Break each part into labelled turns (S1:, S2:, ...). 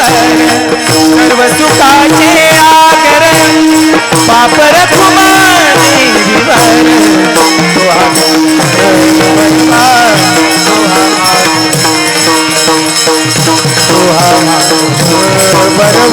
S1: सर्व सुखाचे आगर पाप रखुमाने विवर बरोबर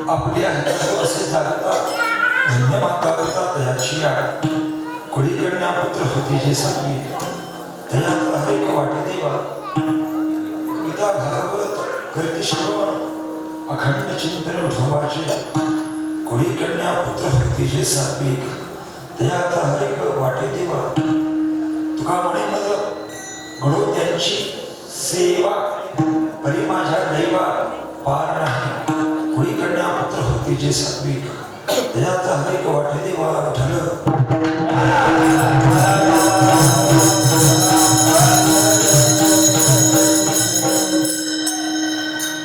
S2: आपल्या असे जागता धन्य माता पिता तयाची कुळीकडण्या पुत्र होती जे सांगी तयात हरेक वाटे देवा पिता भागवत करते श्रवण अखंड चिंतन ठोवाचे कुळीकडण्या पुत्र होती जे सात्विक तयात हरेक वाटे देवा तुका म्हणे मग घडो त्यांची सेवा परी माझ्या दैवा पार नाही कुळीकडण्या पुत्र होती जे सात्विक त्यात हरेक वाटे देवा विठ्ठल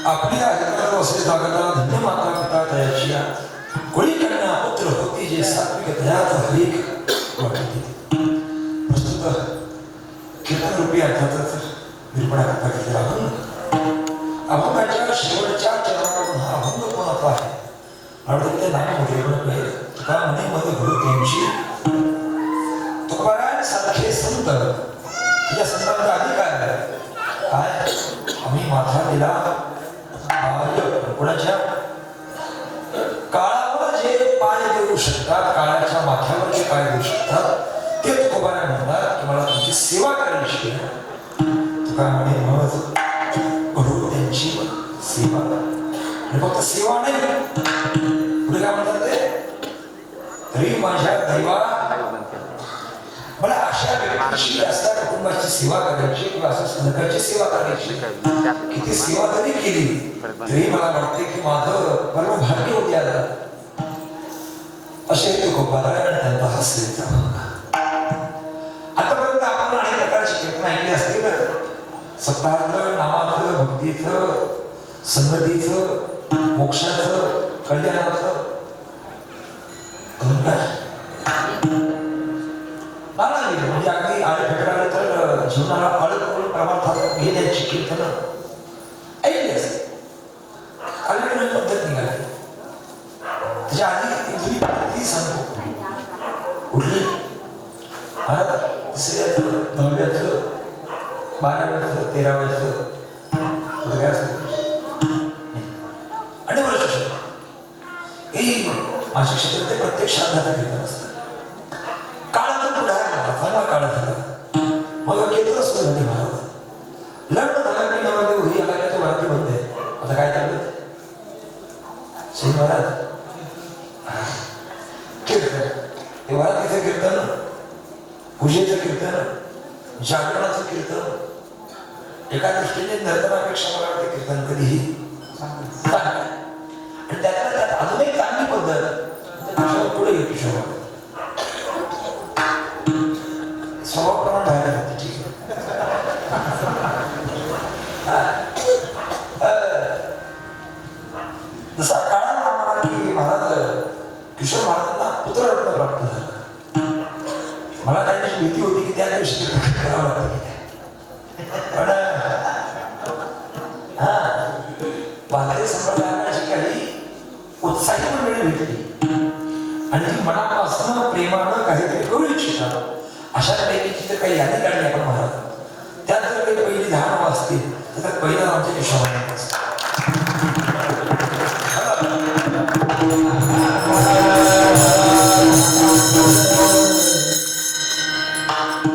S2: आपल्या जगात असे जागता धन्य माता पिता तयाची कुळीकडण्या पुत्र होती जे सात्विक त्यात हरेक वाटे देवा प्रस्तुत कीर्तन रूपी अर्थातच निर्माणाकरता केलेला अभंगाच्या शेवटच्या चरणावरून हा अभंग कोणाचा आहे आणि ते नामामध्ये तुका म्हणे मध्ये गुरु त्यांची तुकाराम सारखे संत या संतांचा आधी काय आम्ही माथा दिला कोणाच्या काळावर जे पाय देऊ शकतात काळाच्या माथ्यावर जे पाय देऊ शकतात ते तुकोबारा म्हणतात की मला तुमची सेवा करायची तुका म्हणे मग गुरु त्यांची सेवा आणि फक्त सेवा नाही पुढे काय म्हणतात ते तरी माझ्या दैवा मला अशा व्यक्तीची असता कुटुंबाची सेवा करायची किंवा असं संघाची सेवा करायची किती सेवा जरी केली तरी मला वाटते की माझं परम भाग्य होते असे तुकोबारा आणि त्यांचा हा सेवेचा आतापर्यंत आपण अनेक प्रकारची कीर्तन ऐकली असतील सत्ताचं नामाचं भक्तीचं संगतीचं मोक्षाचं कल्याणाचं म्हणजे अगदी आले भेटणारे तर जीवनाला अडक करून प्रमाणात घेण्याची कीर्तन ऐकली असते अलीकडे पद्धत निघाली त्याच्या आधी जुनी पद्धती सांगतो कुठली तिसऱ्याचं 9व्याचं 12व्याचं 13व्याचं आणि वर्ष माझ्या क्षेत्रात प्रत्येक शांतता कीर्तन असतं काळातून पुढे चांगला काळ झाला मग केलं सुरू झाली महाराज लग्न झालं की नवरात्री घरी आला तो वराती बंद आहे आता काय चालू श्री महाराज कीर्तन हे वरातीचं कीर्तन पूजेचं कीर्तन जागरणाचं कीर्तन एका दृष्टीने नर्तनापेक्षा मला वाटतं कीर्तन कधीही आणि त्यात अजून एक चांगली पद्धत पुढे येऊ शकतो स्वभावप्रमाण बाहेर जाते ठीक जसा काळा आम्हाला की महाराज किशोर महाराजांना पुत्ररत्न प्राप्त झालं मला त्याची भीती होती की त्या दिवशी करावं लागतं पण वारकरी संप्रदायाला जी काही उत्साही मंडळी भेटली आणि ती मनापासून प्रेमानं काहीतरी करू इच्छितात अशा पैकी जर काही यादी काढली आपण महाराज त्यात जर काही पहिली 10 नावं असतील तर त्यात पहिलं आमच्या विश्वास असतं.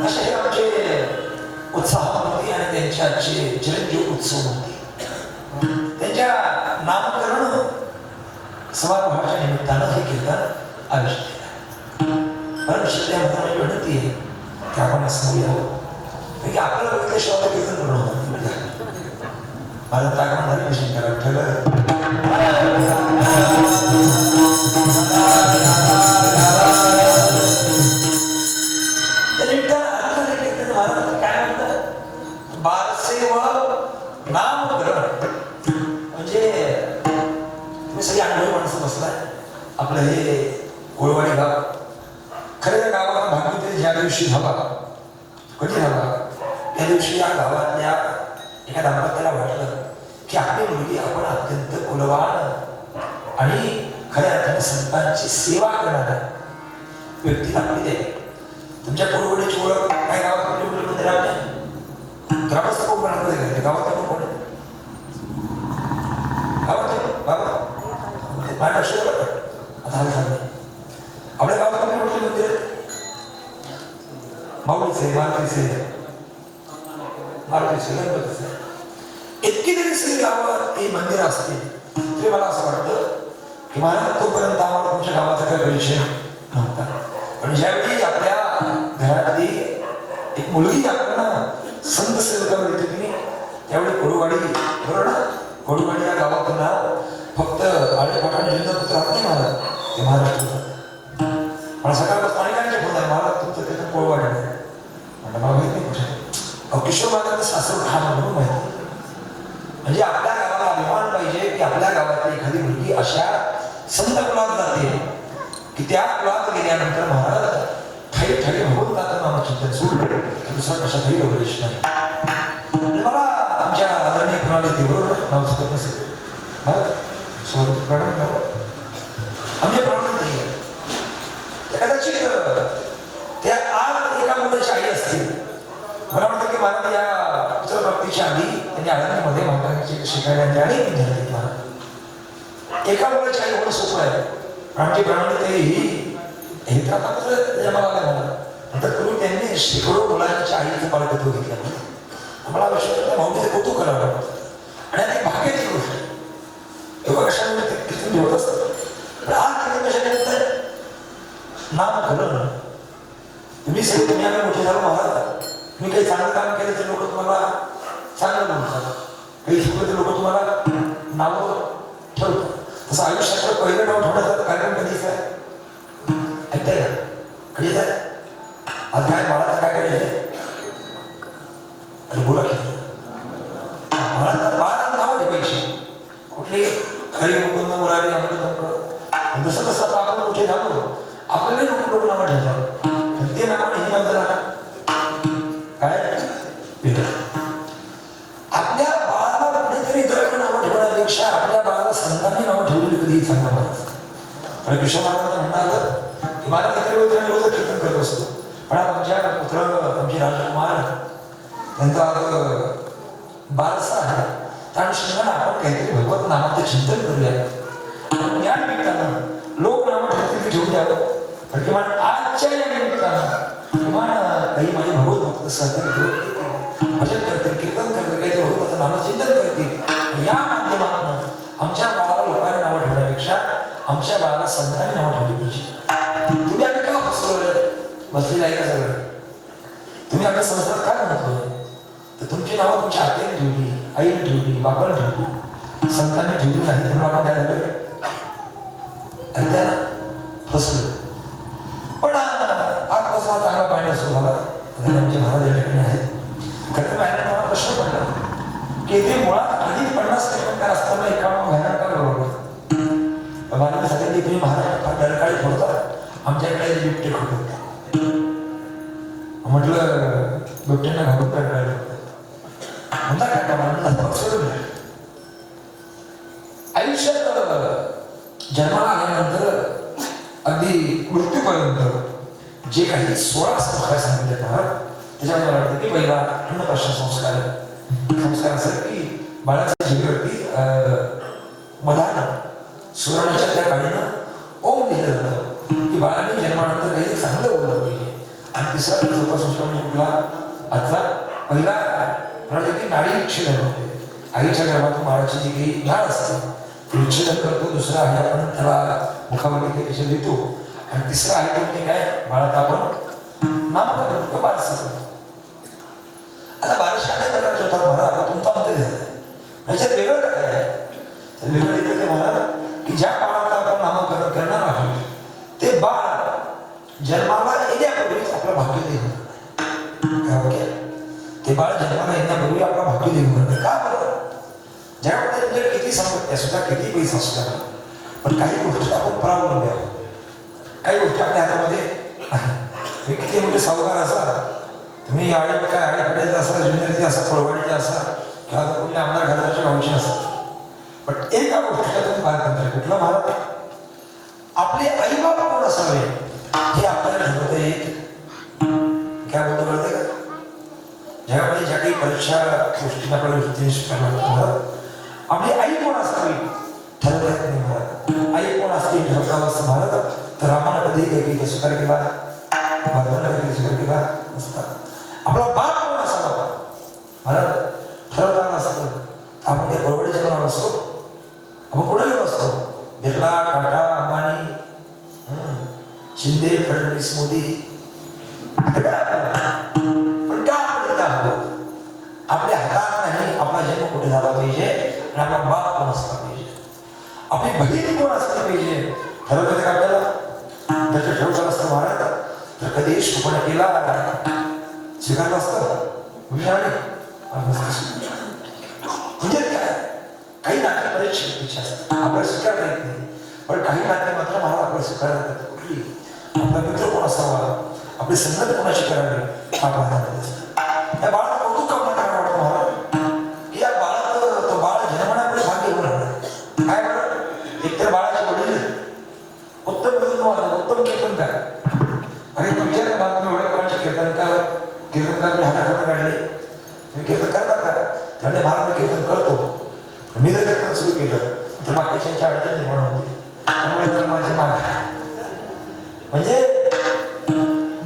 S2: असे हे आमचे उत्साहामध्ये आणि त्यांचे चिरंजीव उत्सव होते. त्यांच्या नामकरण समारोहाच्या निमित्तानं हे कीर्तन आयोजित केलं. परंतु त्या माझी विनंती आहे की आपण असं बोलूया की आपल्याला बघितल्याशिवाय कीर्तन करून मला ताकद भजन करावं ठरलं. काय म्हणतात बारसे व नामकरण म्हणजे तुम्ही सगळी अनुभवी माणसं बसलाय. आपलं हे कोळवाडी गाव खरं त्या गावाला भागवत ज्या दिवशी झाला कधी झाला त्या दिवशी या गावातल्या एका दाम्पत्याला वाटलं की आपली मुलगी आपण अत्यंत कुलवान आणि खऱ्या अर्थाने संतांची सेवा करणाऱ्या व्यक्तीला आपली द्यावी. तुमच्या कोळवडीची ओळख काय गावात आपली मुलगी ग्रामस्थ कोण म्हणत गावात कोण गावात बाबा माझ्या लक्षात आता हा झालं आपल्या गावात आपली मोठी मंदिर माऊलीचे मारुतीचे गणपतीचे इतकी जरी सगळी गावात ही मंदिर असतील तरी मला असं वाटतं की मला तोपर्यंत आम्हाला तुमच्या गावाचा काही परिचय नव्हता. पण ज्यावेळी आपल्या घरातली एक मुलगी आपल्याला संत सेवकावर येते की त्यावेळी कोळवाडी बरोबर ना. कोळवाडी या गावाचं नाव फक्त आळेपाटाने जिल्ह्यात राहत नाही मला ते महाराष्ट्रात मला सकाळपासून अनेकांचे फोन आहे मला तुमचं त्याचं कोळवाडी नाही म्हणजे मला माहित नाही कुठे किशोर महाराजांचं सासर हा म्हणून माहिती. म्हणजे आपल्या गावाला अभिमान पाहिजे की आपल्या गावातली एखादी मुलगी अशा संत कुलात जाते की त्या कुलात गेल्यानंतर महाराज ठाई ठाई भगवंताचं नामचिंतन सोडलं दुसरा कशा काही गौरेश नाही. मला आमच्या आदरणीय प्रणाली देवरोड नाव सुद्धा नसेल प्रणाली नाव आमच्या प्रणाली नाही आहे कदाचित त्या आज एका मुलाची आई असतील. मला वाटतं की मला या पुत्रप्राप्तीच्या आधी त्यांनी आळंदीमध्ये महाराजांची शिकायला अनेक विद्यार्थी मला एका मुलाची आई होणं सोपं आहे. आमची प्रणाली तरी ही तर आता जन्माला आल्या मला नंतर पूर्वी त्यांनी शेकडो मुलांच्या आईचं बालकत्व घेतलं. आम्हाला विश्वास भावनेचं कौतुक करावं आणि आता भाग्याची गोष्ट आहे. तेव्हा कशामुळे किती ठेवत असतात आज कशानिमित्त नामकरण तुम्ही सगळे तुम्ही आम्ही मोठे झालो महाराज. तुम्ही काही चांगलं काम केलं तर लोक तुम्हाला चांगलं म्हणतात काही शिकवलं तर लोक तुम्हाला नावं ठेवतात. तसं आयुष्याचं पहिलं नाव ठेवण्याचा कार्यक्रम कधीच आहे ऐकताय का कधीच आहे. आज काय बाळाचं काय करायचं अरे बोला की बाळाला नाव ठेवायची कुठली खरी मुकुंद मुरारी अमृत जसं तसं आपण मोठे झालो आपल्याला लोक नावं ठेवतात ते नाव हे म्हणतात काय आपल्या बाळाला कुठेतरी इतर नावं ठेवण्यापेक्षा आपल्या बाळाला संतांनी नावं ठेवलेली कधीही चांगलं म्हणतात. कृष्ण महाराजांना म्हणणार की मला इतर वेळी रोज कीर्तन करत असतो पण आमच्या पुत्र आमचे राजकुमार त्यांचा बारसा आहे त्या अनुषंगाने आपण काहीतरी भगवत नामाचं चिंतन करूया. या निमित्तानं लोक नावं ठेवतील की ठेवून द्यावं पण किमान आजच्या या निमित्तानं किमान काही माझे भगवत भक्त सहकारी भजन करतील कीर्तन करतील काहीतरी भगवताचं नामचिंतन करतील. या माध्यमातून आमच्या बाळाला लोकांनी नावं ठेवण्यापेक्षा आमच्या बाळाला संतांनी नावं ठेवली पाहिजे. तुम्ही आम्ही का बसवलं बसलेलं आहे का सगळं तुम्ही आपल्या संसारात काय म्हणतोय तर तुमची नावं तुमच्या आत्याने ठेवली आईने ठेवली बापाने ठेवली संतांनी ठेवली नाही म्हणून आपण काय झालं आणि त्याला फसलो. पण आजपासून हा चांगला पाणी असतो मला आमचे महाराज या ठिकाणी आहेत. खरं बाहेर मला प्रश्न पडला की ते मुळात आधी 50% काय असताना एका बाहेर का बरोबर मला सांगितलं तुम्ही महाराज डरकाळी फोडतात आमच्याकडे बिबटे खोटतात म्हटलं बिबट्यांना घालून काय म्हणता काय का मला सोडून आयुष्यात जन्माला आल्यानंतर अगदी मृत्यूपर्यंत जे काही 16 संस्कार सांगितले त्याच्यामध्ये मला वाटतं की पहिला अन्नप्राशन संस्कार असं की बाळाच्या जीवेवरती मधानं सुवर्णाच्या त्या काळीनं ओम लिहिलं जातं की बाळाने जन्मानंतर काही चांगलं बोललं पाहिजे. आणि तिसरा चौथा संस्कार म्हणजे कुठला आजचा पहिला म्हणाले की नाडी विच्छेदन होते. आईच्या गर्भातून बाळाची जी काही नाळ असते ते विच्छेदन करतो. दुसरा आहे आपण त्याला मुखामध्ये ते देतो. आणि तिसरा आहे म्हणजे काय बाळाचा आपण नामकरण बारसा करतो. आता बारशा अनेक प्रकारचे होतात महाराज तुमचा अंतर झाला याच्यात वेगळं काय आहे वेगळं येतं ते महाराज की ज्या बाळाचं आपण नामकरण करणार आहोत ते बाळ जन्माला येण्यापूर्वीच आपलं भाग्य देऊन ते बाळ जन्माला येण्यापूर्वी आपला भाग्य देऊन का बरं जगामध्ये तुमच्या किती संपत्ती सुद्धा किती पैसा सुद्धा पण काही गोष्टी आपण परावलंबी आहोत. काही गोष्टी आपल्या हातामध्ये किती मोठे सावकार असा तुम्ही आळे काय आळे पडायचं असा जुन्नरचे असा फळवाडीचे असा किंवा कुठे आमदार घराच्या गावचे असतात पण एका गोष्टीला तुम्ही पार करता कुठला महाराज आपले आई बाबा कोण असावे हे आपल्याला ठरवता येत काय बोलतो कळते का जगामध्ये ज्या काही परीक्षा गोष्टी आपल्याला आपली आई कोण असावी ठरवता येत नाही महाराज. आई कोण असते ठरवता असं महाराज तर रामाला कधी काही स्वीकार केला भगवानला कधी स्वीकार केला नसता. आपला बाप कोण असावा महाराज ठरवताना असतं आपण त्या बरोबरीच्या नाव असतो आपण कुठे गेलो असतो बिर्ला टाटा अंबानी शिंदे फडणवीस मोदी पण का आपण आहोत आपल्या हातात नाही आपला जन्म कुठे झाला पाहिजे आणि आपला बाप कोण असला पाहिजे आपली बहीण कोण असली पाहिजे ठरवलं का आपल्याला त्याचं ठरवलं असतं महाराज तर कधी शोभन केला स्वीकारलं असतं म्हणजे काय काही नाते बरेच शिकण्याचे असतात आपल्याला स्वीकारता येत नाही पण काही नाते मात्र मला आपल्याला स्वीकारता येतात. कुठली आपला मित्र कोण असावा आपली संगत कोणाशी करावी हा पाहण्यामध्ये असतो. या बाळाला कौतुक करण्याला वाटतं महाराज की या बाळाचं तो बाळ जन्मण्याकडे भाग्य होणार काय बरं एकतर बाळाचे वडील उत्तम कीर्तनकार आणि तुमच्या बाळाला एवढ्या प्रकारचे कीर्तनकार हाताखात काढले तुम्ही कीर्तन करता का त्याने महाराज कीर्तन करतो मी जर कीर्तन सुरू केलं तर बाकीच्या अडचण निर्माण होती त्यामुळे माझे मागे म्हणजे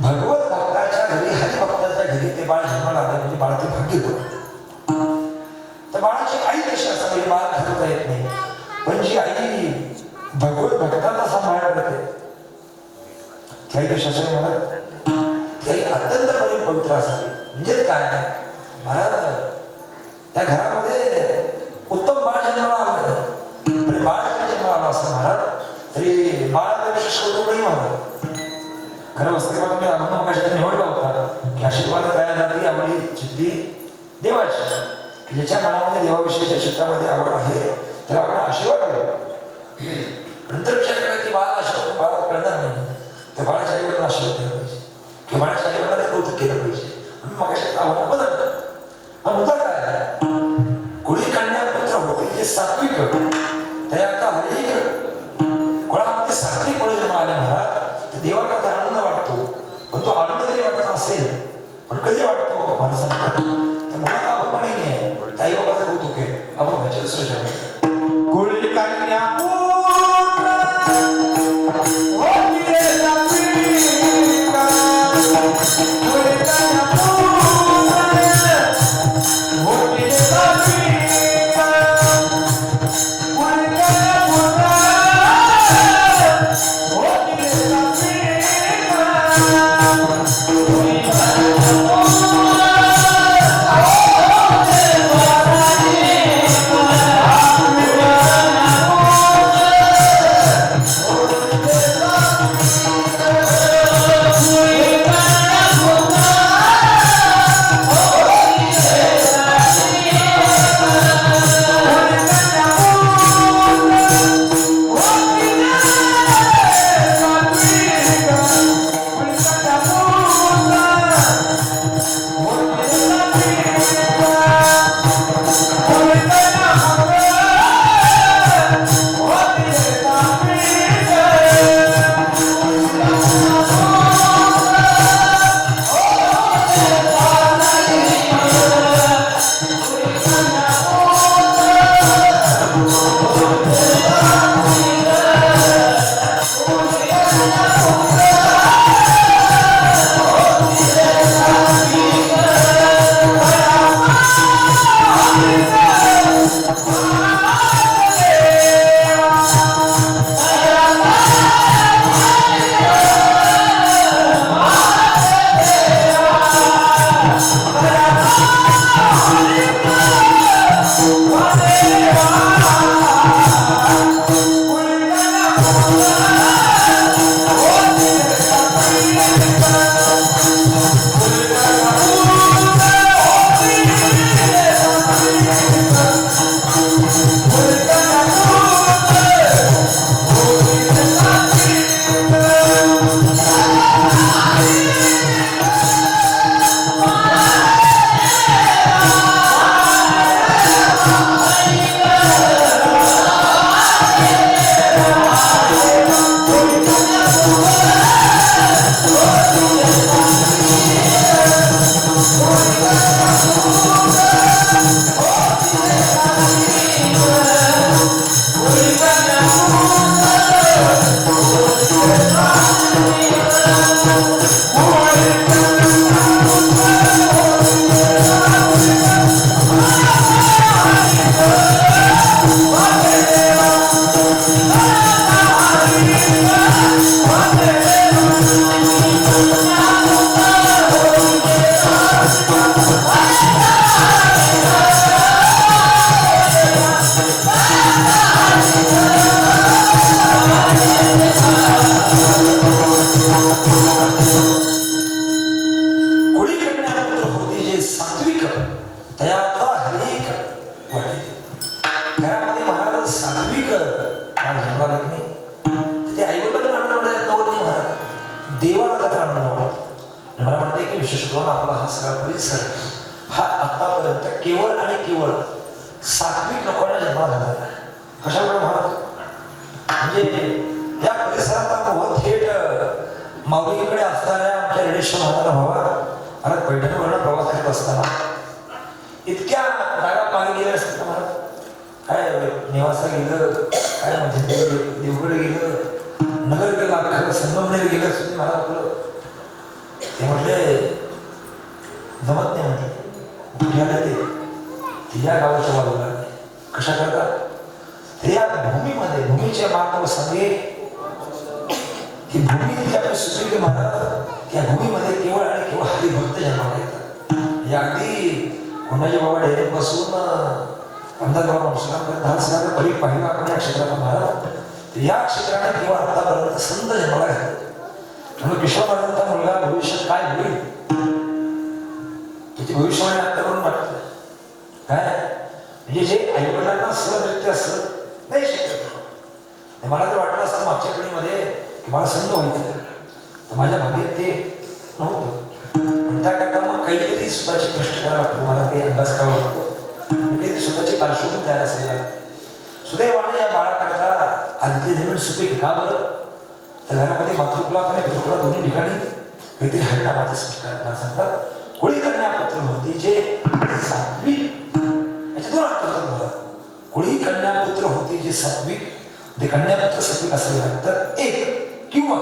S2: भगवत भक्ताच्या घरी हरिभक्ताच्या घरी ते बाळ जन्माला आलं म्हणजे बाळाचे भाग्य होतं. तर बाळाची आई कशी असावी बाळ ठरवता येत नाही पण जी आई भगवत भक्तांना सांभाळायला करते ती आई कशी असावी मला ती अत्यंत पवित्र असावी. म्हणजे काय महाराज त्या घरामध्ये उत्तम बाळ जन्माला आलं आणि बाळ जन्माला आला असं महाराज तरी बाळाला विशेष कौतुक नाही महाराज खरं वस्तीला मी अनुभव कशाने निवडला होता की आशीर्वाद काय जाती आवडी सिद्धी देवाची ज्याच्या मनामध्ये देवाविषयीच्या क्षेत्रामध्ये आवड आहे त्याला आपण आशीर्वाद द्यावा. नंतर विचार केला की बाळा आशीर्वाद बाळा कळणार नाही त्या बाळाच्या आईवडला आशीर्वाद दिला पाहिजे किंवा बाळाच्या आईवडला कौतुक केलं पाहिजे म्हणून मग अशा आवड बदलतं. हा मुद्दा काय कुळी कन्या पुत्र होते जे सात्विक त्या आता हरिक कुळामध्ये सात्विक मुळे जन्म आले महाराज देवाला आनंद वाटतो पण तो आनंद जरी वाटत असेल पण कधी वाटतो माणसाला तर मला आपण पण नाही आई बाबाचं कौतुक आहे आपण भाषेत सृजन
S1: कुळी कन्या
S2: हा आतापर्यंत केवळ आणि केवळ सात्विक लोकांना जन्माला झाला. कशामुळे महाराज म्हणजे या परिसरात आपण थेट माऊलीकडे असणाऱ्या आमच्या रेडेश्वर महाराज भावा आणि पैठणवरून प्रवास करत असताना इतक्या जागा पाणी गेल्या असतात महाराज. काय नेवासा गेलं, काय म्हणजे देवगड गेलं, नगर गेलं, अख्खं संगमनेर गेलं असं महाराज आपलं. ते म्हटले जमत नाही म्हणजे पुण्याला ते या गावाच्या बाजूला कशा करतात ते या भूमीमध्ये भूमीच्या मार्गावर सांगे ही भूमी जी आपण सुचवली महाराज या भूमीमध्ये केवळ आणि केवळ हरिभक्त जन्माला येतात. या अगदी कोणाच्या बाबा डायरेक्ट बसून अंदाज बाबा मुस्लिम धारसला परी पाहिला आपण या क्षेत्राला महाराज या क्षेत्राने केवळ आतापर्यंत संत जन्माला घातले. म्हणून विश्वपर्यंत मुलगा भविष्यात काय होईल त्याची भविष्यवाणी आताकडून वाटतं काय म्हणजे जे आईवडिलांना सहनृत्य असतं नाही शक्य. मला तर वाटलं असतं मागच्या पिढीमध्ये की मला संत व्हायचं तर माझ्या भाग्यात ते नव्हतं. त्याकरता मग काहीतरी स्वतःचे कष्ट करायला वाटतो. मला ते अभ्यास करावा लागतो म्हणजे स्वतःची पार्श्वभूमी तयार असायला. सुदैवाने या बाळाकरता आदित्य जमीन सुपीक का बरं तर घरामध्ये मातृकुला आणि पितृकुला दोन्ही ठिकाणी काहीतरी हरिनामाचे संस्कार मला सांगतात. कोळी कन्यापुत्र होती जे सात्विक याच्यातून अर्थ कोळी कन्यापुत्र होती जे सात्विक ते कन्यापुत्र सात्विक असेल तर एक किंवा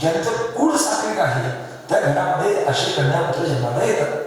S2: ज्यांचं कुळ सात्विक आहे त्या घरामध्ये असे कन्यापुत्र जन्माला येतात.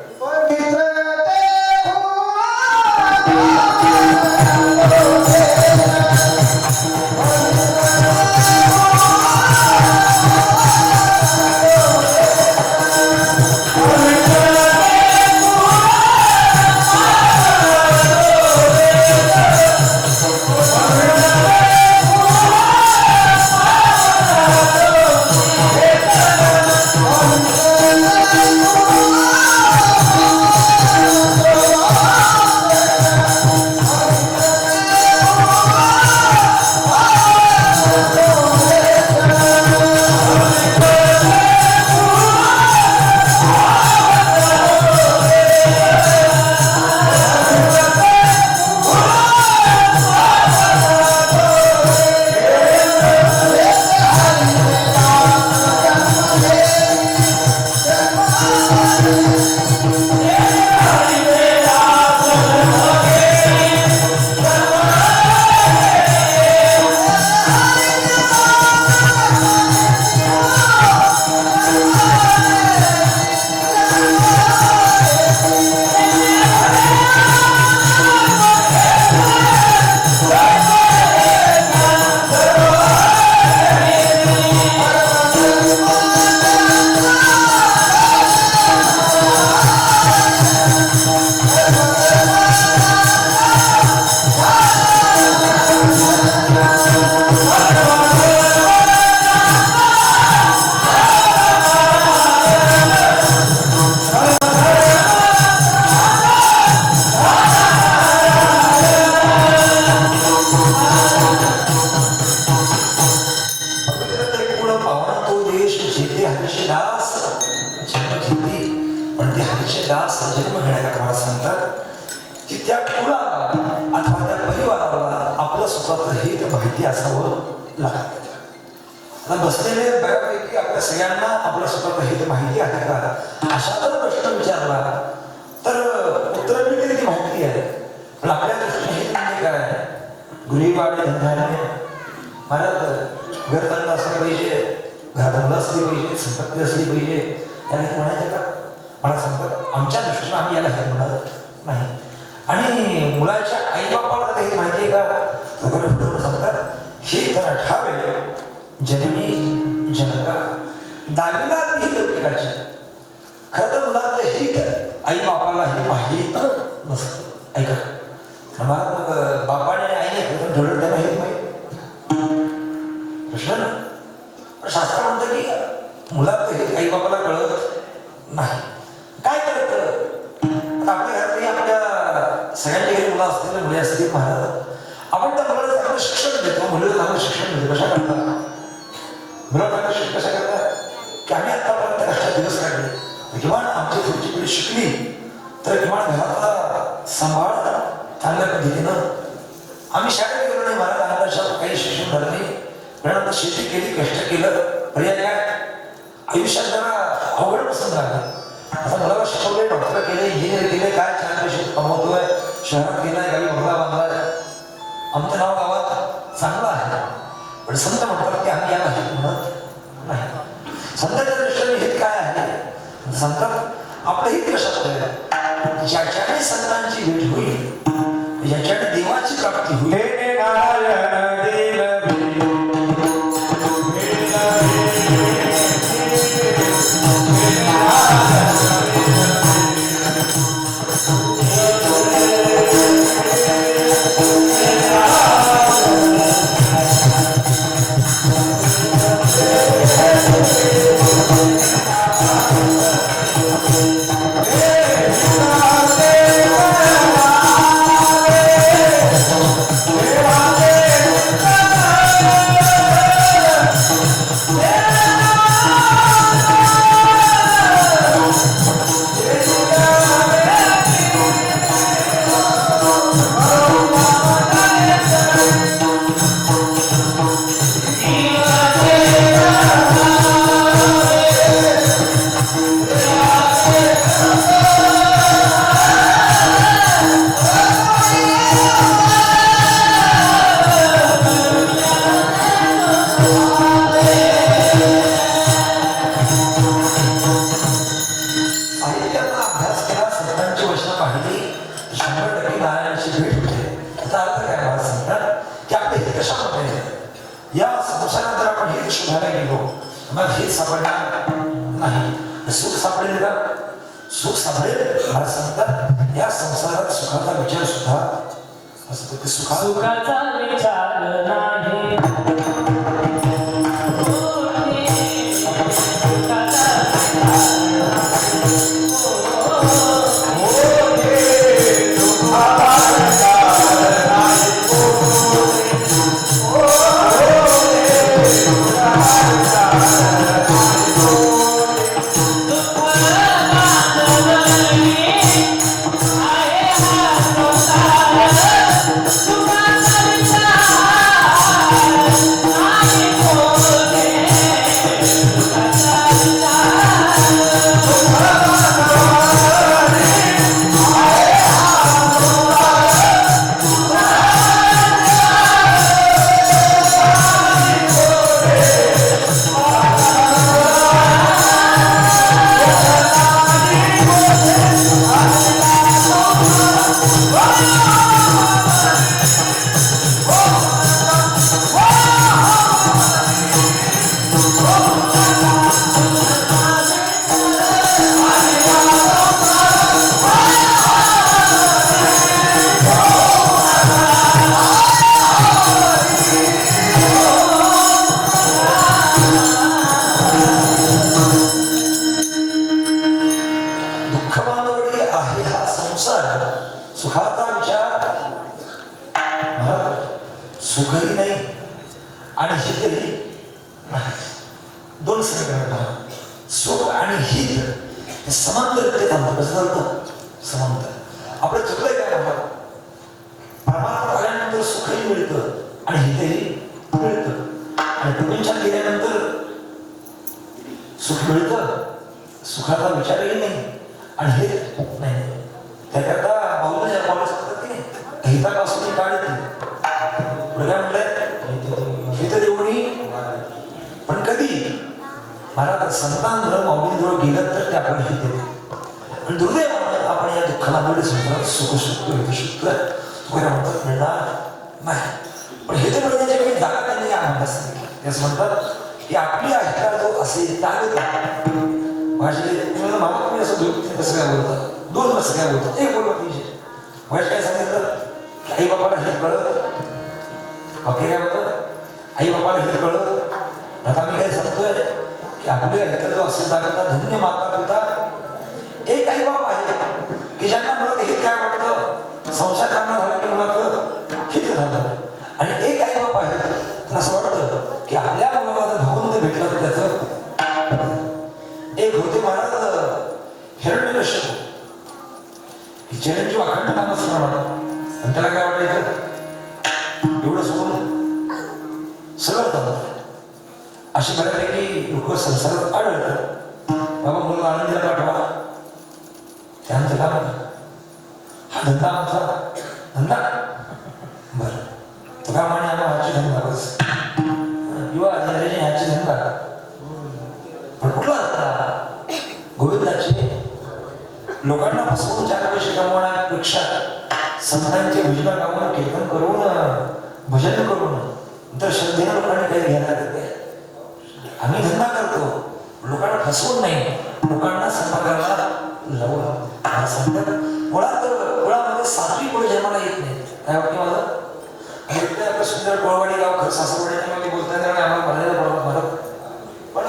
S2: आपलं स्वतःचं हित माहिती असावं लागतं. आता बसलेले बऱ्यापैकी आपल्या सगळ्यांना आपलं स्वतःचं हित माहिती आहे का, अशा जर प्रश्न विचारला तर उत्तर मिळेल ती माहिती आहे. पण आपल्या दृष्टीने हित म्हणजे काय? गुढीपाडवे धंद्याने महाराज घर चांगलं असलं पाहिजे, घरात मुलं असली पाहिजे, संपत्ती असली पाहिजे, त्याला हित म्हणायचं का? मला सांगतात आमच्या दृष्टीनं आम्ही याला हित म्हणत नाही. आणि मुलाच्या आईबापाला काही माहिती आहे का? सांगतात हे तर ठावे जननी जनका दाविला हित पिकाची. खरं तर मुलाचं हित आई बापाला हे माहिती नसतं. ऐका मग बापाने आणि आईने ठेवलं त्यांना हित माहिती प्रश्न ना. शास्त्र म्हणतं की मुलाचं हित आई बापाला कळत नाही. काय करत आपल्या घरातही आपल्या सगळ्यांच्या घरी मुलं असतील मुली असतील महाराज, आपण त्या मुलाला चांगलं शिक्षण देतो, मुलीला चांगलं शिक्षण देतो. कशा करता मुलं चांगलं शिक्षण कशा करतात की आम्ही आतापर्यंत कष्टात दिवस काढले, किमान आमची पुढची पिढी शिकली तर किमान घरातला सांभाळ चांगल्या पद्धतीनं. आम्ही शाळेत गेलो नाही महाराज, आम्हाला काही शिक्षण झालं नाही, पण शेती केली, कष्ट केलं, पर्याय काय आयुष्यात जरा अवघड पसंत राहिलं. आता मुलाला शिकवले, डॉक्टर केले, इंजिनियर केले, काय छान पैसे कमवतोय, शहरात गेलाय, गावी बंगला बांधलाय, आमचं नाव गावात चांगलं आहे. पण संत म्हणतात की आम्ही याला हित म्हणत नाही. संतांच्या दृष्टीने हित काय आहे? संतात आपलं हित कशात आहे? ज्याच्याने संतांची भेट होईल, ज्याच्याने देवाची प्राप्ती होईल. या संसारात जर आपण हे शोधायला गेलो मग हे सापडणार नाही. सुख सापडेल का? सुख सापडेल मला सांगतात या संसारात सुखाचा विचार सुद्धा असतो. ते सुखाचा विचार नाही. सुखाचा विचार सुखही नाही आणि हितही नाही. दोन समीकरण सुख आणि हित समांतर समांतर आपलं चुकलंय काय परमात्मा आल्यानंतर सुखही सुखही मिळतं आणि हितही मिळतं. आणि प्रपंचात गेल्यानंतर सुख मिळतं, सुखाचा विचारही नाही आणि हे नाही. त्याकरता बाहुल्या कॉलेज सांगतात की नाही, हितापासून काढत नाही. पुढे काय म्हटलंय, हित देऊनी पण कधी मला संतान जर माऊलीजवळ गेलं तर ते आपण हित देते. पण दुर्दैव आपण या दुःखाला मध्ये संसारात सुख सुख शुक्र वगैरे म्हणतात मिळणार नाही. पण हे तर मिळण्याची काही जागा त्यांनी या म्हणतात नाही. असं म्हणतात की आपली ऐका जो असेल त्यावेळेला माझे मला तुम्ही असं कसं काय बोलतात, दोन कसं काय बोलतात, एक बोलत पाहिजे. माझ्या काय सांगितलं, आई बाबाला हे कळत, बाकी काय होतं, आई बाबाला हे कळत. आता मी काय सांगतोय की आपले ऐका जो असेल त्याकरता धन्य माता पिता एक आई बाबा आहे की ज्यांना मला हे काय वाटतं, संसार करणं झालं की मला हित झालं. आणि एक आई बाबा आहे तर असं वाटतं की आपल्या मुलाला जर भगवंत भेटला तर त्याचं एक होते महाराज हिरण्यकश्यप, चिरंजीव अखंड नामस्मरण आणि त्याला काय वाटायचं, एवढं सोडून सगळं करतात. अशी बऱ्यापैकी लोक संसारात आढळतात. बाबा मुलं आनंदीला पाठवा, त्यानंतर काय म्हणतात, हा धंदा आमचा धंदा बरं तो काय म्हणे आम्हाला ह्याची धंदा बस किंवा ह्याची धंदा. पण कुठला धंदा, गोविंदाचे लोकांना फसवून 4 पैसे कमवण्यापेक्षा संतांचे भजन गाऊन कीर्तन करून भजन करून तर श्रद्धेने लोकांनी काही घेणार ते. आम्ही धंदा करतो, लोकांना फसवून नाही, लोकांना समाजाला लावून. सांगतात मुळामध्ये सातवी पुढे जन्माला येत नाही. काय वाटतं माझं, आपलं सुंदर कोळवाडी गाव सासरवाडी बोलता येणार नाही आम्हाला, भरायला पडत म्हणत. पण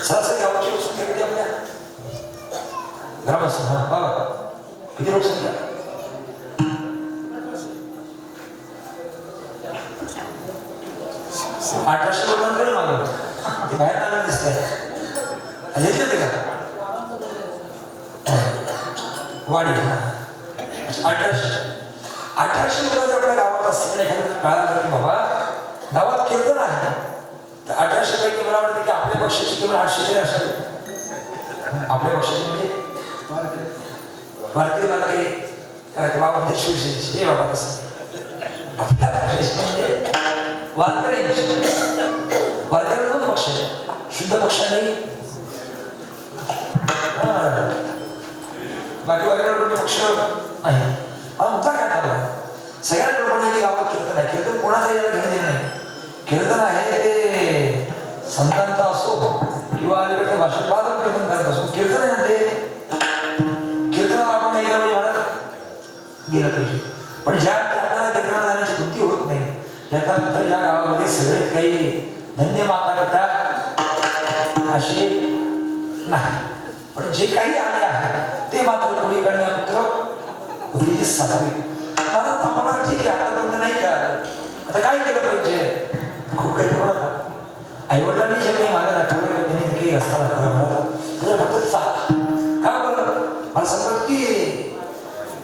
S2: सरासरी गावाची लोकसंख्या किती आपल्या ग्रामस्थ, हा बाबा किती लोकसंख्या, 1800 लोकांकडे मागवलं ते बाहेर आलं दिसतंय. घेतलं ते का वाडी 1800 लोकांच्या आपल्या गावात असतील एखाद्या काळात की बाबा गावात कीर्तन आहे तर 1800 पैकी मला वाटतं की आपल्या पक्षाची किंवा 800 तरी असेल. आपल्या पक्षाची म्हणजे भारतीय बाबा देशविषयी बाबा कसं आपल्या पक्षाची म्हणजे वारकरी 2 पक्ष शुद्ध पक्ष नाही, बाकी वारकरी पक्ष आहे. मुद्दा काय झाला, सगळ्या लोकांनी गावात कीर्तन आहे. कीर्तन कोणाचं याला घेणं देणं नाही. कीर्तन आहे ते संतांचा असो किंवा अलीकडच्या भाषेत बादल कीर्तन करत असो, कीर्तन आहे ते कीर्तनाला आपण नाही गेलं पाहिजे. पण ज्या आपल्याला कीर्तनाला जाण्याची बुद्धी होत नाही त्याच्यानंतर या गावामध्ये सगळे काही धन्य माता करतात असे नाही. पण जे काही आले आहे ते मात्र कोणी पुत्र साधावी. आता आम्हाला ठीक आहे, आतापर्यंत नाही का, आता काय केलं पाहिजे, खूप काही म्हणतात. आईवडिलांनी जे काही मला दाखवलं त्यांनी काही असताना फक्त का बरं मला सांगतात की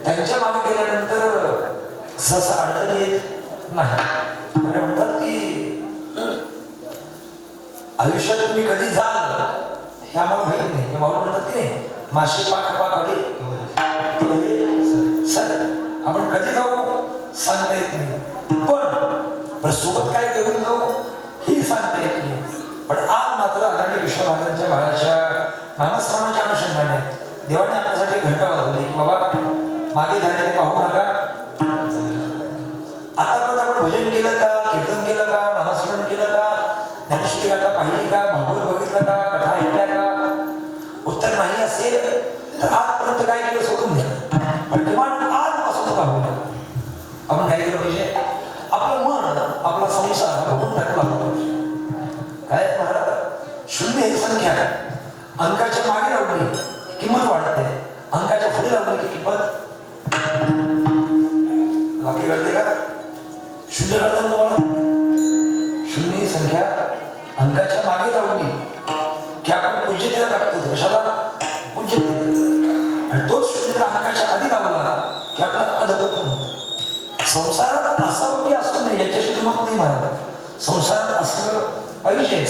S2: त्यांच्या मागे गेल्यानंतर सहसा अडचणी येत नाही. म्हणतात की आयुष्यात तुम्ही कधी जाल हे आम्हाला माहित नाही. मला म्हणतात की नाही माशी पाक आली आपण कधी जाऊ सांगता येत नाही, पण सोबत काय घेऊन जाऊ ही सांगता येत नाही. पण आज मात्र आदरणीय विश्वनाथांच्या बाळाच्या नामस्मरणाच्या अनुषंगाने देवाने आपल्यासाठी घंटा वाजवली की बाबा मागे झालेले पाहू नका. आतापर्यंत आपण भजन केलं का, कीर्तन केलं का, नामस्मरण केलं का, ज्ञानेश्वरी गाथा पाहिली का, भागवत बघितलं का, कथा ऐकल्या का, उत्तर नाही असेल तर आजपर्यंत काय केलं सोडून द्या. पण किमान आजपासून का होईल आपण काय केलं पाहिजे, आपलं मन आपला संसार बघून टाकला पाहिजे. काय महाराज, 0 ही संख्या अंकाच्या मागे लावली किंमत वाढते, अंकाच्या पुढे लावली की किंमत बाकी कळते का. 0 कळतं तुम्हाला, 0 ही संख्या अंकाच्या मागे लावली की आपण पूज्यतेला टाकतो. कशाला पूज्यते, आणि तोच 0 अंकाच्या आधी लावला की आपला अधपतन होतो. संसारात असावं की असू नये याच्याशी मत नाही महाराज. संसारात असलं पाहिजे.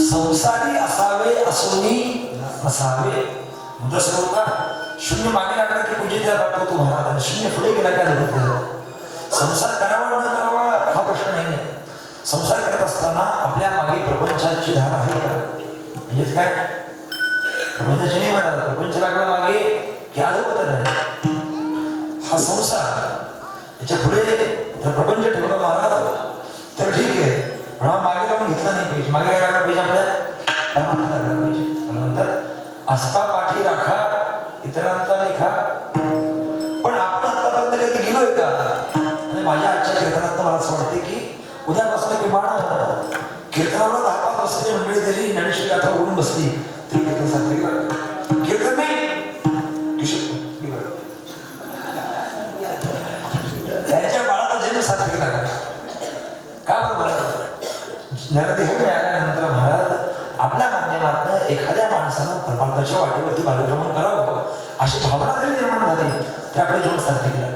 S1: संसारी असावे
S2: असावे. जसं होता शून्य मागे लागला की पूजेचा दाखवतो महाराज, शून्य पुढे गेला का दाखवतो. संसार करावा न करावा हा प्रश्न नाही. संसार करत असताना आपल्या मागे प्रपंचाची धार आहे का? म्हणजे काय प्रपंचाची नाही म्हणाला, प्रपंच लागला मागे की आजोबत नाही. हा संसार याच्या पुढे जर प्रपंच ठेवला महाराज तर ठीक आहे, पण हा मागे आपण घेतला नाही पाहिजे. मागे काय लागला पाहिजे? आपल्या लागला पाहिजे. नंतर आस्था पाठी राखा, इतरांचा लेखा. पण आपण आतापर्यंत कधी गेलोय का? आणि माझ्या आजच्या कीर्तनात मला असं वाटते की उद्यापासून किमान कीर्तनाला 10-5 वर्षाची मंडळी तरी ज्ञानेश्वरी गाथा उडून बसली तरी कीर्तन सारखे कीर्तन नाही त्यांच्या बाळाचा जन्म सारखे लागला का बरं? ज्ञानदेह मिळाल्यानंतर महाराज आपल्या माध्यमातून एखाद्या माणसानं परमार्थाच्या वाटेवरती मार्गक्रमण करावं अशी भावना जरी निर्माण झाली तर आपले जीवन सारखे केला.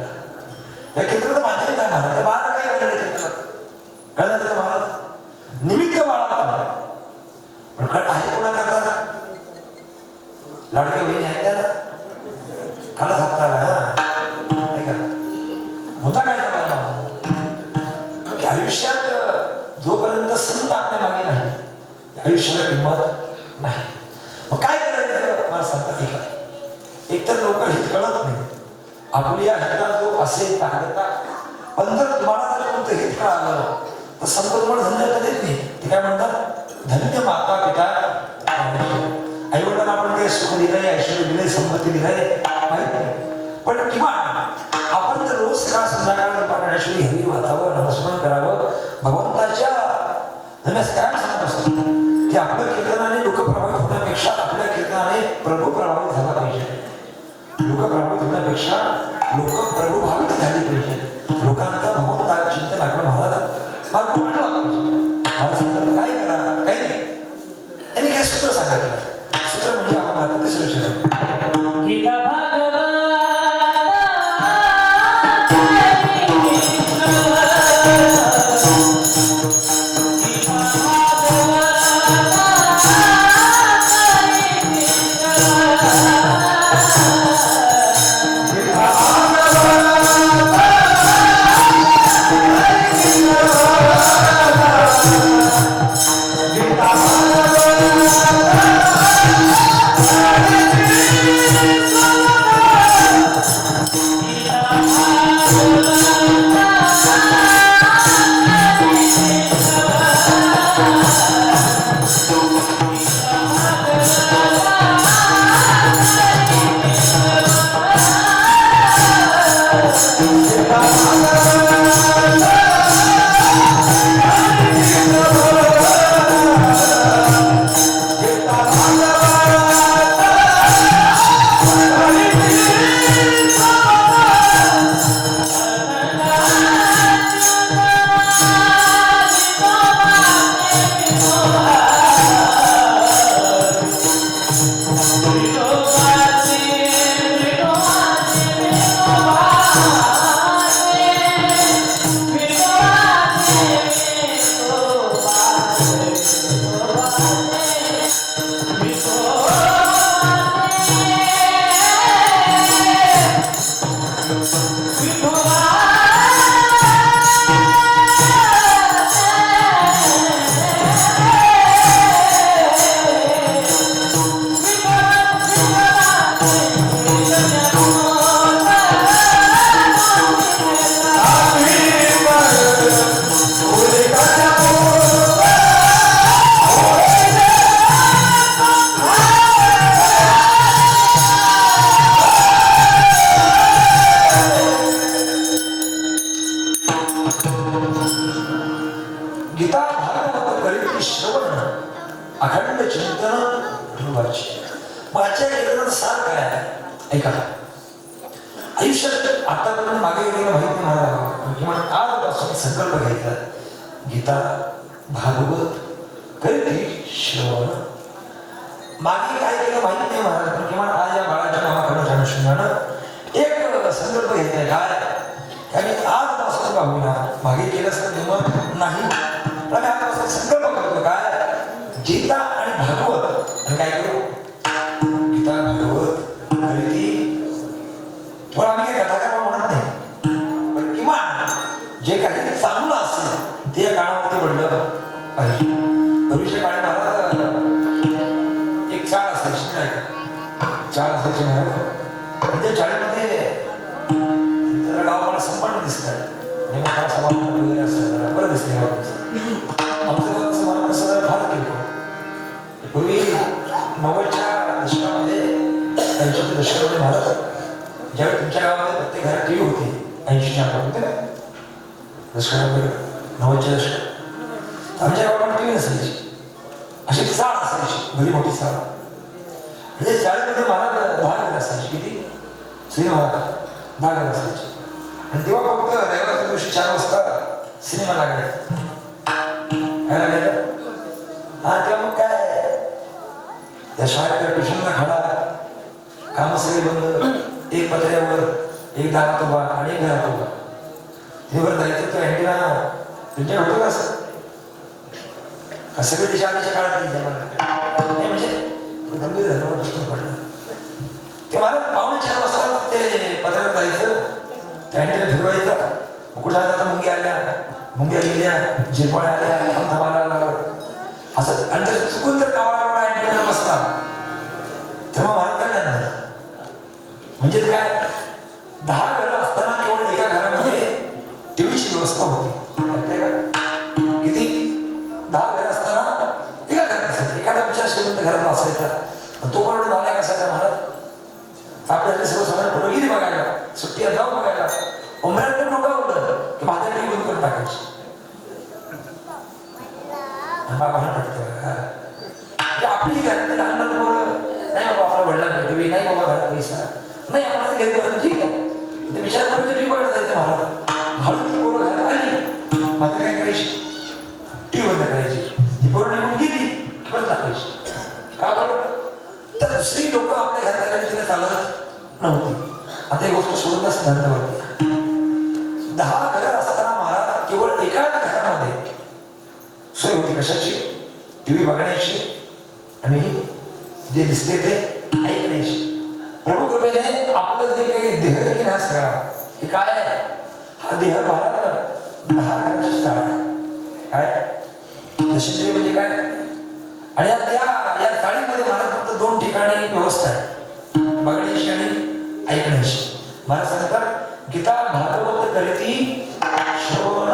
S2: या कीर्तनाचं माध्यम काय महाराज? बाळा काय कळलं कीर्तनात? कळलं तर महाराज निमित्त बाळा पण कळ आहे कोणा करता? लाडक्या बहिणी आहेत त्याला कालच हाताला होता काय की आयुष्यात जोपर्यंत संत आपल्या मागे नाही आयुष्याला किंमत नाही. मग काय करायचं मला सांगता ठीक आहे. एकतर लोक हित कळत नाही. आपली हिता जो असेल ताकदता पण जर तुम्हाला जर कोणतं हित कळालं तर संत तुम्हाला धन्यता देत नाही. ते काय म्हणतात? धन्य माता पिता. आई वडिलांना आपण काही सुख दिलंय, ऐश्वर्य दिलंय, संपत्ती दिलंय माहित नाही, पण किमान आपण जर रोज सकाळ संध्याकाळ पाण्याश्वरी हवी वाचावं, नमस्कार करावं, भगवंताच्या धन्यास काय सांगत असतो की आपल्या कीर्तनाने लोक प्रभावित होण्यापेक्षा आपल्या कीर्तनाने प्रभू प्रभावित झाला पाहिजे. लोक प्रभावित होण्यापेक्षा लोक प्रभू भावित झाले पाहिजे. लोकांचा भगवंता चिंतन आपलं महाराज फार वाटलं मला सांगतात काय करा काही नाही. त्यांनी काय सूत्र सांगितलं. सूत्र म्हणजे आपण आता कसं विचार गीता भागवत करीत श्रवण अखंड चिंतन ध्रुवाची. माझ्या गेलेलं सार काय आहे ऐका. आयुष्यात आतापर्यंत मागे गेलेलं माहिती मला किंवा आजपासून संकल्प घ्यायचा. गीता भागवत करीत श्रवण. मागे काय केलं माहिती नाही महाराज पण किंवा आज या बाळाच्या नावाकडे अनुषंगानं एक संकल्प घ्यायचा काय आणि आजपासून का होईना मागे केलं असतं तेव्हा नाही पण आजपासून संकल्प करतो काय गीता आणि भागवत आणि काय करू गीता भागवत करीती. थोडा आम्ही काही कथाकार म्हणत नाही पण किमान जे काही चांगलं असेल ते या काळामध्ये घडलं पाहिजे. भविष्य काळी महाराज एक चाळ असायची नाही का चाळ असायची महाराज त्या चाळीमध्ये गाव मला संपन्न दिसतात आणि मग सभा वगैरे असं बरं दिसते आमचं गाव असं मला कसं फार केलं. पूर्वी 90च्या दशकामध्ये 80च्या दशकामध्ये महाराज ज्यावेळी तुमच्या गावामध्ये प्रत्येक घरात टीव्ही होती 80च्या होते ना दशकामध्ये 90च्या दशकात आमच्या गावामध्ये टीव्ही नसायची अशी चाळ असायची भली मोठी चाळ. म्हणजे चाळीमध्ये महाराज 10 घर असायची. किती श्री महाराज 10 घर असायची आणि तेव्हा फक्त रविवारच्या दिवशी 4 वाजता सिनेमा लागायचा. काय लागायचं हा तेव्हा मग काय त्या शाळेच्या ट्युशनला खडा कामं सगळे बंद. एक पत्र्यावर एक दारात उभा आणि एक घरात उभा. हे वर जायचं तो अँटीना तुमच्या होतो का सगळे दिशा आधीच्या काळात नाही म्हणजे गंभीर झालं पडलं. ते मला पावणे 4 वाजता ते पत्र्यावर जायचं त्या अँटीना फिरवायचं. कुठं आता मुंग्या आल्या मुंग्या गेल्या झेपाळ्या आल्या थांबायला असं आणि जर चुकून जर कावळा अँटीना बसला तेव्हा मला काय नाही म्हणजे काय 10 घरं असताना केवळ एका घरामध्ये टीव्हीची व्यवस्था होती. किती 10 घरं असताना एका घरात असायचं. एखादा विचार श्रीमंत घरात असायचा तो पण झाला कसायचा म्हणत आपल्याला सर्वसाधारण पुढे गेली बघायला सुट्टी जाऊ बघायला उमऱ्यात पण नका होतं की माझ्या टीव्ही बंद करून टाकायची. आपली घरात लहान नाही बाबा आपला वडिलांना टीव्ही नाही बाबा घरात पैसा नाही आपण घेतो ठीक आहे ते विचार करून टीव्ही बघत जायचं मला हळून ती पोरं घरात आली मात्र काय करायची टीव्ही बंद करायची. ती पोरं निघून गेली बंद टाकायची. का बरोबर तर दुसरी लोक आपल्या घरात तिला चालत नव्हती. आता ही गोष्ट सोडूनच धंद्यावरती 10 घरं असताना महाराज केवळ एकाच घरामध्ये सोय होती कशाची टीव्ही बघण्याची आणि जे दिसते ते ऐकण्याची. प्रभू कृपेने आपलं जे काही देह नाश करा हे काय आहे हा देह महाराज 10 घराची चाळ काय दशेंद्रिय म्हणजे काय आणि या चाळीमध्ये महाराज फक्त 2 ठिकाणी व्यवस्था आहे बघण्याची आणि ऐकण्याची. महाराज सांगतात गीता भागवत करीती श्रवण.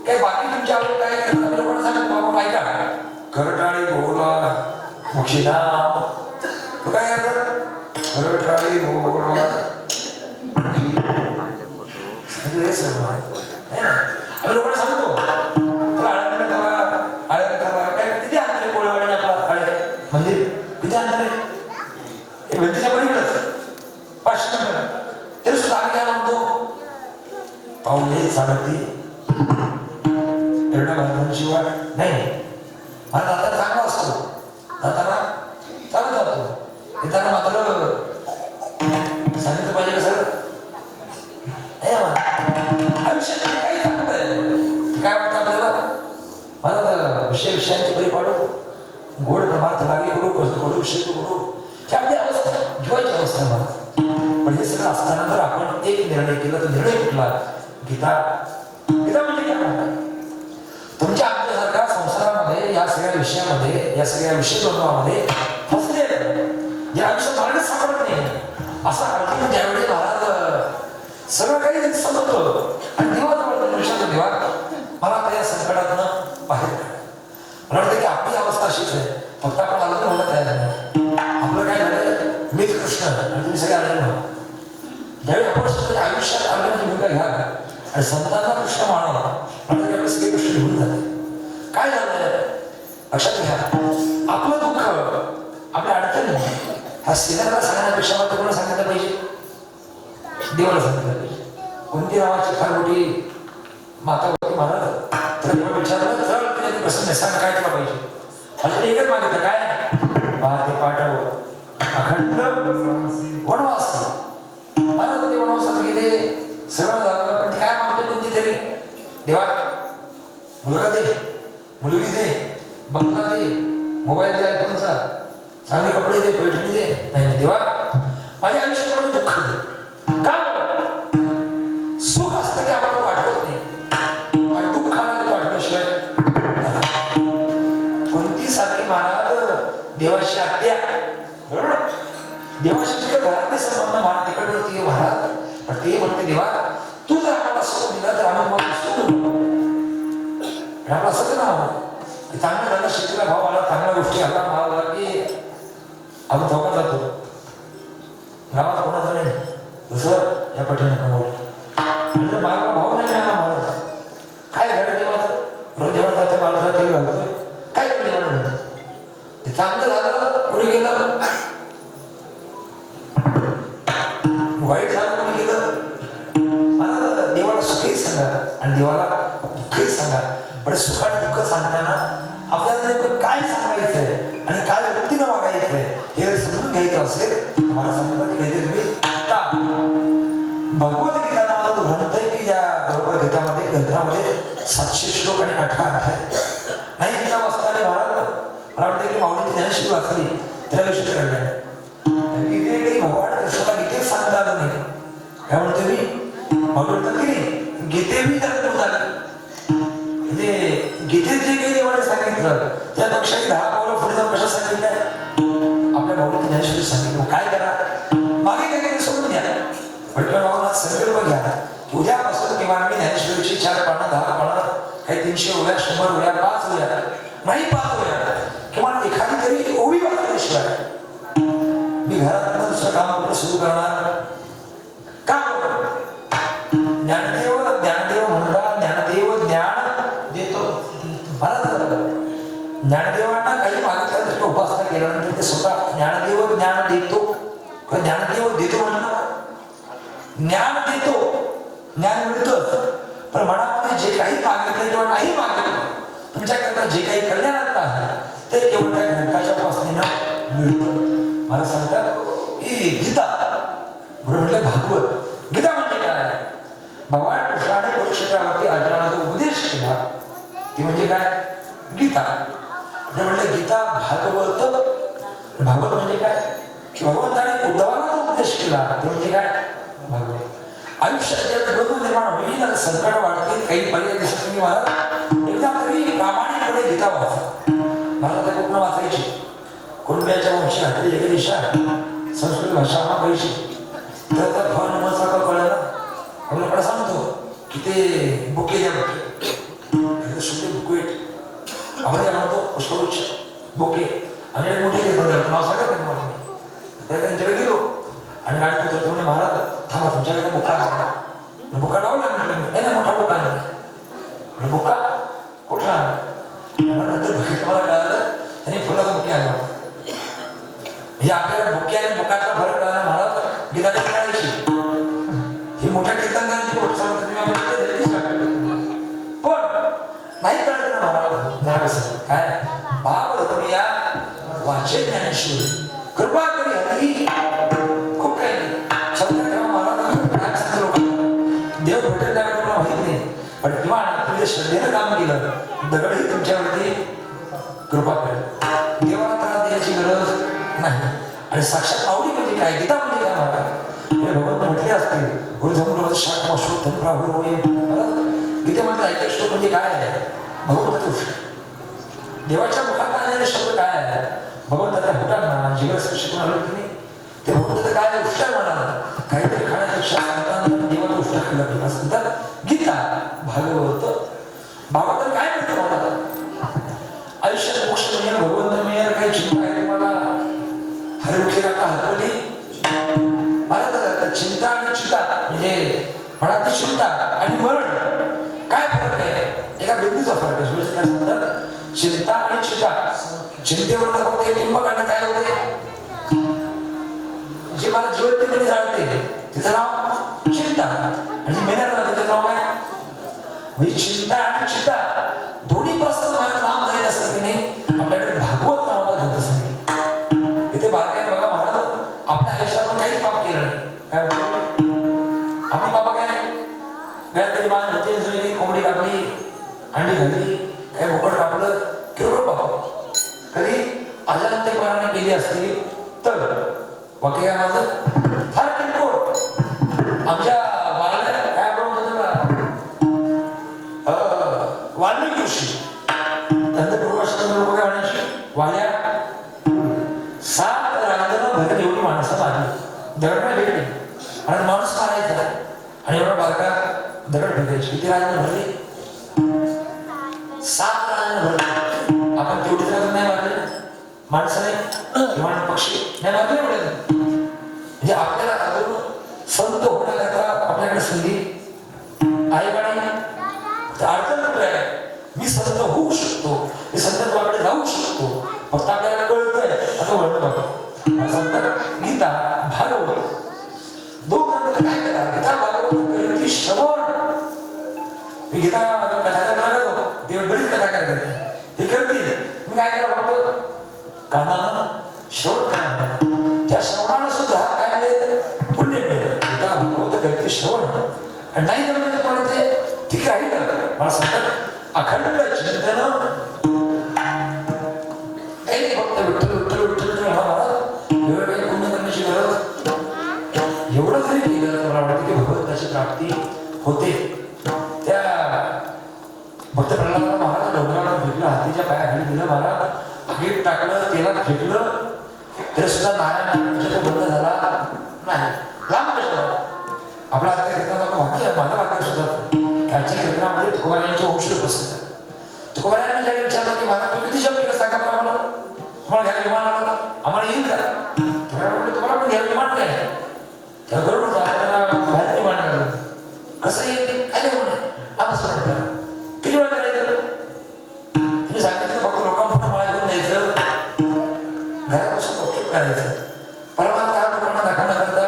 S2: काय बाकी तुमच्या आवड काय करतात पण सांगत बाबा ऐका करटाळी बोला मुक्षीधाम तो काय करतात करटाळी बोला हे सर्व आहे ना. आम्ही लोकांना सांगतो किती अंतर कोळवाडी आपला मंदिर किती अंतर आहे भिंतीच्या पलीकडच 500 मीटर. तरी सुद्धा आम्ही काय म्हणतो पाऊले चालती एवढ्या बांधवांशिवाय नाही. मला दाता चांगला असतो दाताना चालू जातो येताना मात्र सांगितलं पाहिजे कसं आयुष्यात काही चांगलं आहे काय वाटतं आपल्याला मला विषयांची बरी पाडू गोड प्रमाणात लागे करू कडू विषय करू त्या आपली अवस्था जीवाची अवस्था मला. पण हे सगळं असताना जर आपण एक निर्णय केला तर निर्णय कुठला गीता. गीता म्हणजे काय म्हणतात तुमच्या आमच्यासारख्या संसारामध्ये या सगळ्या विषयामध्ये या सगळ्या विषयद्वंद्वामध्ये फसले जे आयुष्यात मार्गच सापडत नाही असा अर्थ ज्यावेळी महाराज सगळं काही समजतो आणि देवाजवळ विषयात देवा मला त्या संकटातनं बाहेर मला वाटतं की आपली अवस्था अशीच आहे फक्त आपण आलं तर होणं तयार नाही. आपलं काय झालं मीच कृष्ण आणि तुम्ही सगळे आले नव्हतं. ज्यावेळी आपण आयुष्यात आल्याची भूमिका घ्या आणि संतांना कृष्ण मानवा म्हणजे आपलं श्रीकृष्ण घेऊन जाते. काय झालं लक्षात घ्या, आपलं दुःख आपल्या अडचणी हा सिनेमाला सांगण्यापेक्षा मला कोणाला सांगितलं पाहिजे? देवाला सांगितलं पाहिजे. कोणती नावाची फार मोठी माता होती महाराज, तर देवा विचारलं तर प्रसन्न सांग काय केलं पाहिजे. आता एकच मागितलं काय? ते पाठव अखंड वनवास. महाराज ते वनवासात गेले, सगळं झालं, पण काय मागतो कोणती तरी? देवा मुलगा दे, मुलगी दे, बंगला दे, मोबाईल दे, आयफोनचा, चांगले कपडे दे, पैठणी दे. नाही देवा माझ्या आयुष्यात दुःख दे. का? सुख असतं ते आम्हाला वाटत नाही, आणि दुःखाला वाटल्याशिवाय कोणती सारखी महाराज देवाशी आत्या बरोबर, देवाशी तुझ्या घरातले संबंध महाराज तिकडे होती महाराज, पण ते म्हणते देवा तू जर आम्हाला सुख दिला तर आम्ही मला सुख देऊ. आपला असं ना चांगलं झालं, शेतीला भाव आला, चांगल्या गोष्टी आला, भाव आला की आम्ही धोका जातो. गावात कोणाचं नाही जसं या पठण म्हणजे मला भाव नाही मिळाला महाराज. काय घड देवाचं रोज जेवण जातं माणसा तरी घालतोय, काय देवाला ते चांगलं झालं कोणी गेलं, वाईट झालं कोणी गेलं. मला देवाला सुखही सांगा आणि देवाला दुःखही सांगा. पण सुख आणि दुःख सांगताना आपल्याला नेमकं काय सांगायचंय आणि काय व्यक्तीनं वागायचंय हे समजून घ्यायचं असेल मला सांगितलं की तुम्ही आता भगवद्गीता नावाचा तो ग्रंथ आहे की या भगवद्गीतामध्ये ग्रंथामध्ये 700 श्लोक आणि 18 अध्याय नाही. गीता वाचताना महाराज मला वाटतं की माऊली ज्ञानशील वाचली त्याला विषय कळला गीते काही भगवान कृष्णाला गीतेत सांगता आलं नाही. काय म्हणतो मी म्हणतो की नाही गीते मी त्याला झालं म्हणजे गीतेत जे काही देवाने सांगितलं त्यापेक्षा 10 पावलं पुढे जाऊन कशा सांगितलंय आपल्या भाऊने ज्ञानेश्वरी सांगितलं. काय करा मागे काही सोडून घ्या, भटकळ भावना संकल्प घ्या. उद्यापासून किंवा मी ज्ञानेश्वरीची 4 पानं 10 पानं काही 300 ओव्या 100 ओव्या 5 ओव्या नाही 5 ओव्या किंवा एखादी तरी ओवी वाचल्याशिवाय मी घरात दुसरं काम आपलं सुरू करणार का? ज्ञानदेव ज्ञानदेव म्हणला ज्ञानदेव ज्ञान देतो. ज्ञानदेवांना काही मागितलं उपासना केल्यानंतर ते स्वतः ज्ञानदेव ज्ञान देतो. ज्ञानदेव देतो म्हणलं ज्ञान देतो, ज्ञान मिळतं. पण मनामध्ये जे काही मागितलं किंवा नाही मागितलं तुमच्याकरता जे काही कल्याणात आहे ते एवढ्या घटकाच्या उपासनेनं मिळतं. मला सांगतात ही गीता म्हटलं भागवत. गीता म्हणजे काय? भगवान कृष्णाने कुरुक्षेत्रावरती अर्जुनाला उपदेश केला ती म्हणजे काय? गीता. म्हणजे गीता भागवत. भागवत म्हणजे काय? भगवंताने उद्धवाला उपदेश केला ते म्हणजे काय? भागवत. आयुष्यात ज्या बरोबर निर्माण होईल संकट वाढतील काही पर्याय दिसत नाही मला एकदा तरी प्रामाणिकपणे गीता वाचा. मला त्या पूर्ण वाचायची कुणब्याच्या वंशी घातली जगदीशा संस्कृत भाषा हा पाहिजे तर फळ नमस्कार कळलं आपल्याकडे सांगतो की ते बुके द्या बुके शुद्ध बुकेट आपण म्हणतो पुष्पवृक्ष बुके आणि मोठे नाव सांगत मला त्यांच्याकडे गेलो आणि गाडी पुत्र महाराज थांबा तुमच्याकडे बुका लावला म्हटलं नाही मोठा बुका नाही बुका कुठला नंतर मला कळालं त्यांनी फुलाचा बुके आला म्हणजे आपल्याला बुके आणि बुकाचा फरक कळला महाराज गीताची कळायची ही मोठ्या कीर्तनकांची गोष्ट पण नाही कळत ना महाराज काय भाव तुम्ही या वाचे ज्ञानेश्वरी कृपा करी हरी खूप काही देव भेटेल त्याकडे मला माहित नाही पण किंवा तुझ्या श्रद्धेनं काम केलं दगडही तुमच्यावरती कृपा करेल. देवाला त्रास द्यायची गरज नाही. आणि साक्षात माऊली म्हणजे काय? गीता म्हणजे काय महाराज हे भगवंत म्हटले असते गुरुधर्म शाखा अश्वत्थम राहुल गीतेमध्ये ऐकत श्लोक म्हणजे काय आहे? भगवंत देवाच्या मुखात आलेले शब्द काय आहे? भगवंताच्या मुखांना जीवस शिकून आलो की नाही ते भगवंत काय उष्टार म्हणाला काहीतरी खाण्यापेक्षा देवाला उष्टार केला गेला असं गीता भागवत. भागवत काय म्हणतो मला आयुष्यात मोक्ष मिळेल भगवंत मिळेल काही चिंता आहे मला हरवखेला का हरवली मला चिंता आणि चिंता म्हणजे मनातली चिंता आणि मरण काय फरक आहे? एका जोडीचा फरक आहे. म्हणजे काय म्हणतात चिंता आणि चिता. चिंतेवर फक्त एक लिंब काढणं काय होते, जे मला ज्योतीमध्ये जाळते तिचं नाव चिंता, आणि मेहनत तिचं नाव काय. म्हणजे चिंता आणि चिता दोन्ही पासून नाम जाईल असतं की नाही. आपल्याकडे भागवत नावाला ग्रंथ सांगितलं. इथे बारकाईने बघा महाराज आपल्या आयुष्यात पण काही पाप केलं नाही. काय म्हणतो आपण बाबा काय तरी मान होते जुळली, कोंबडी कापली, अंडी घातली, काय बोकड कापलं, केवढं पाप. कधी अजाणतेपणाने केली असती तर वाक्य काय माझं फार किरकोळ. आमच्या बाळाला काय प्रॉब्लेम होता, वाल्मिक ऋषी त्यांचं पूर्वाश्रम लोक काय म्हणायची, वाल्या 7 रांजणं भरत एवढी माणसं मारली, दगड नाही भेटली, आणि माणूस मारायचा आणि एवढा बारका दगड भेटायची. किती रांजणं भरली, 7 रांजणं भरली. आपण तेवढी रांजण नाही मारले, माणसं नाही किंवा पक्षी नाही मारले एवढे. म्हणजे आपल्याला अजून संत होण्याकरता आपल्याकडे संधी आहे का नाही. अडचण आहे, मी संत होऊ शकतो, मी संतत्वाकडे जाऊ शकतो, फक्त आपल्याला कळतंय आता वळण बघा. संत गीता भागवत 2 ग्रंथ काय करा, गीता भागवत की श्रवण. मी गीता कथा करतो, देव बरीच कथा करतात ते करतील. मी काय करा फक्त कानानं श्रवण करा, त्या श्रवणानं सुद्धा काय मिळेल, पुण्य मिळेल. गीता भागवत करते श्रवण, आणि नाही जमलं तर ते ठीक राहील. मला सांगतात अखंड चिंतन काही फक्त विठ्ठल विठ्ठल विठ्ठल एवढं काही पुण्य करण्याची गरज. एवढं जरी केलं तर मला वाटतं की भगवंताची प्राप्ती होते. त्या भक्त प्रल्हादाला महाराज डोंगराला फेकलं, हातीच्या पायाखाली दिलं, महाराज आगीत टाकलं, तेलात फेकलं, तरी सुद्धा नारायण बंद झाला नाही. लांब कशाला आपला हात घेतला तर वाक्य माझा वाक्य सुद्धा त्याच्या कीर्तनामध्ये तुकोबारायांचे वंश बसतात. तुकोबारायांना ज्यावेळी विचारलं की महाराज तुम्ही किती शब्द सांगा आम्हाला, तुम्हाला घ्या विमान आला, आम्हाला येईल का. तुम्हाला पण घ्या विमान काय त्या गरुड बाहेर विमान काढलं, कसं येईल काय म्हणून आम्हाला किती वेळा करायचं. तुम्ही सांगितलं फक्त लोकांना मला घेऊन द्यायचं, घरापासून वक्तव्य करायचं. परमात्मा लोकांना दाखवण्याकरता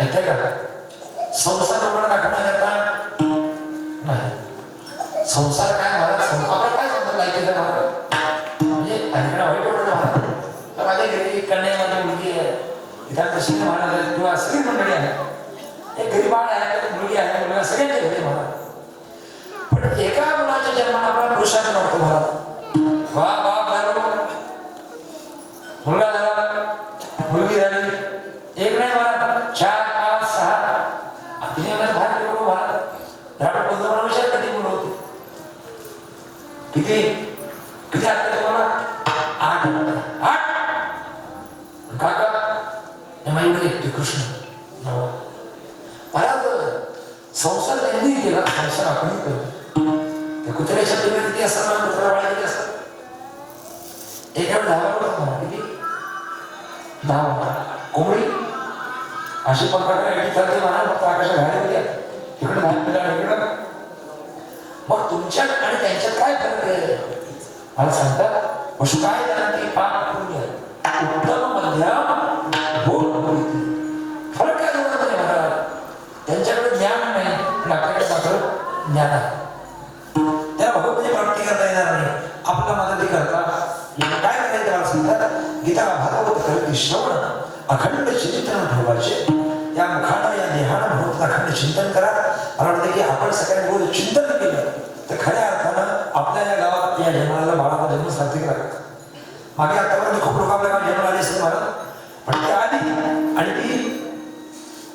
S2: ऐकताय का, संसार लोकांना दाखवण्याकरता नाही. संसार काय महाराज, आपल्याला काय समजा लायकीचं महाराज, म्हणजे ऐकणं वाईट वाटतं महाराज. माझ्या घरी कन्या माझी मुलगी आहे, इथं तशी महाराज किंवा सगळी मंडळी आहे, एक गरीब बाळ आहे, मुलगी आहे, मुलगा सगळ्यांच्या घरी महाराज. पण एका मुलाच्या जन्माला आपला पुरुषाचं नव्हतं महाराज. वा बाप झालो, मुलगा झाला, मुलगी झाली, एक नाही महाराज 4, 5, 6 तिने बाहेर गेलो महाराज. रावण पंतप्रधान विचार कधी मुलं होती, किती किती आता तुम्हाला 8 काका एवढे कृष्ण महाराज. संसार त्यांनी केला, संसार आपणही करतो. त्या कुत्र्याच्या तुम्ही किती असतात, कुत्रा वाळा किती असतात, एका 10 किती 10 कोंबडी अशी पकडा चालते म्हणा, फक्त आकाशात घाले होत्या तिकडे 10 मिनिटं इकडं. मग तुमच्यात आणि त्यांच्यात काय फरक आहे मला सांगता. पशु काय जाणते, पाप पुण्य उत्तम मध्यम भूल, फरक काय दोघांमध्ये महाराज. त्यांच्याकडे ज्ञान नाही आणि आपल्याकडे मात्र ज्ञान आहे. त्या भगवंताची प्राप्ती करता येणार नाही, आपल्या मदती करता काय करायचं मला सांगतात. गीता भागवत करते श्रवण, अखंड चिंतन ठेवायचे. या मुखानं या देहानं भगवंत अखंड चिंतन करा. मला वाटतं की आपण सगळ्यांनी रोज चिंतन केलं तर खऱ्या अर्थानं आपल्या या गावात या जन्माला बाळाचा जन्म सार्थक राहतो. मागे आतापर्यंत खूप लोक आपल्या गावात जन्म आले असते महाराज, पण ते आली आणि ती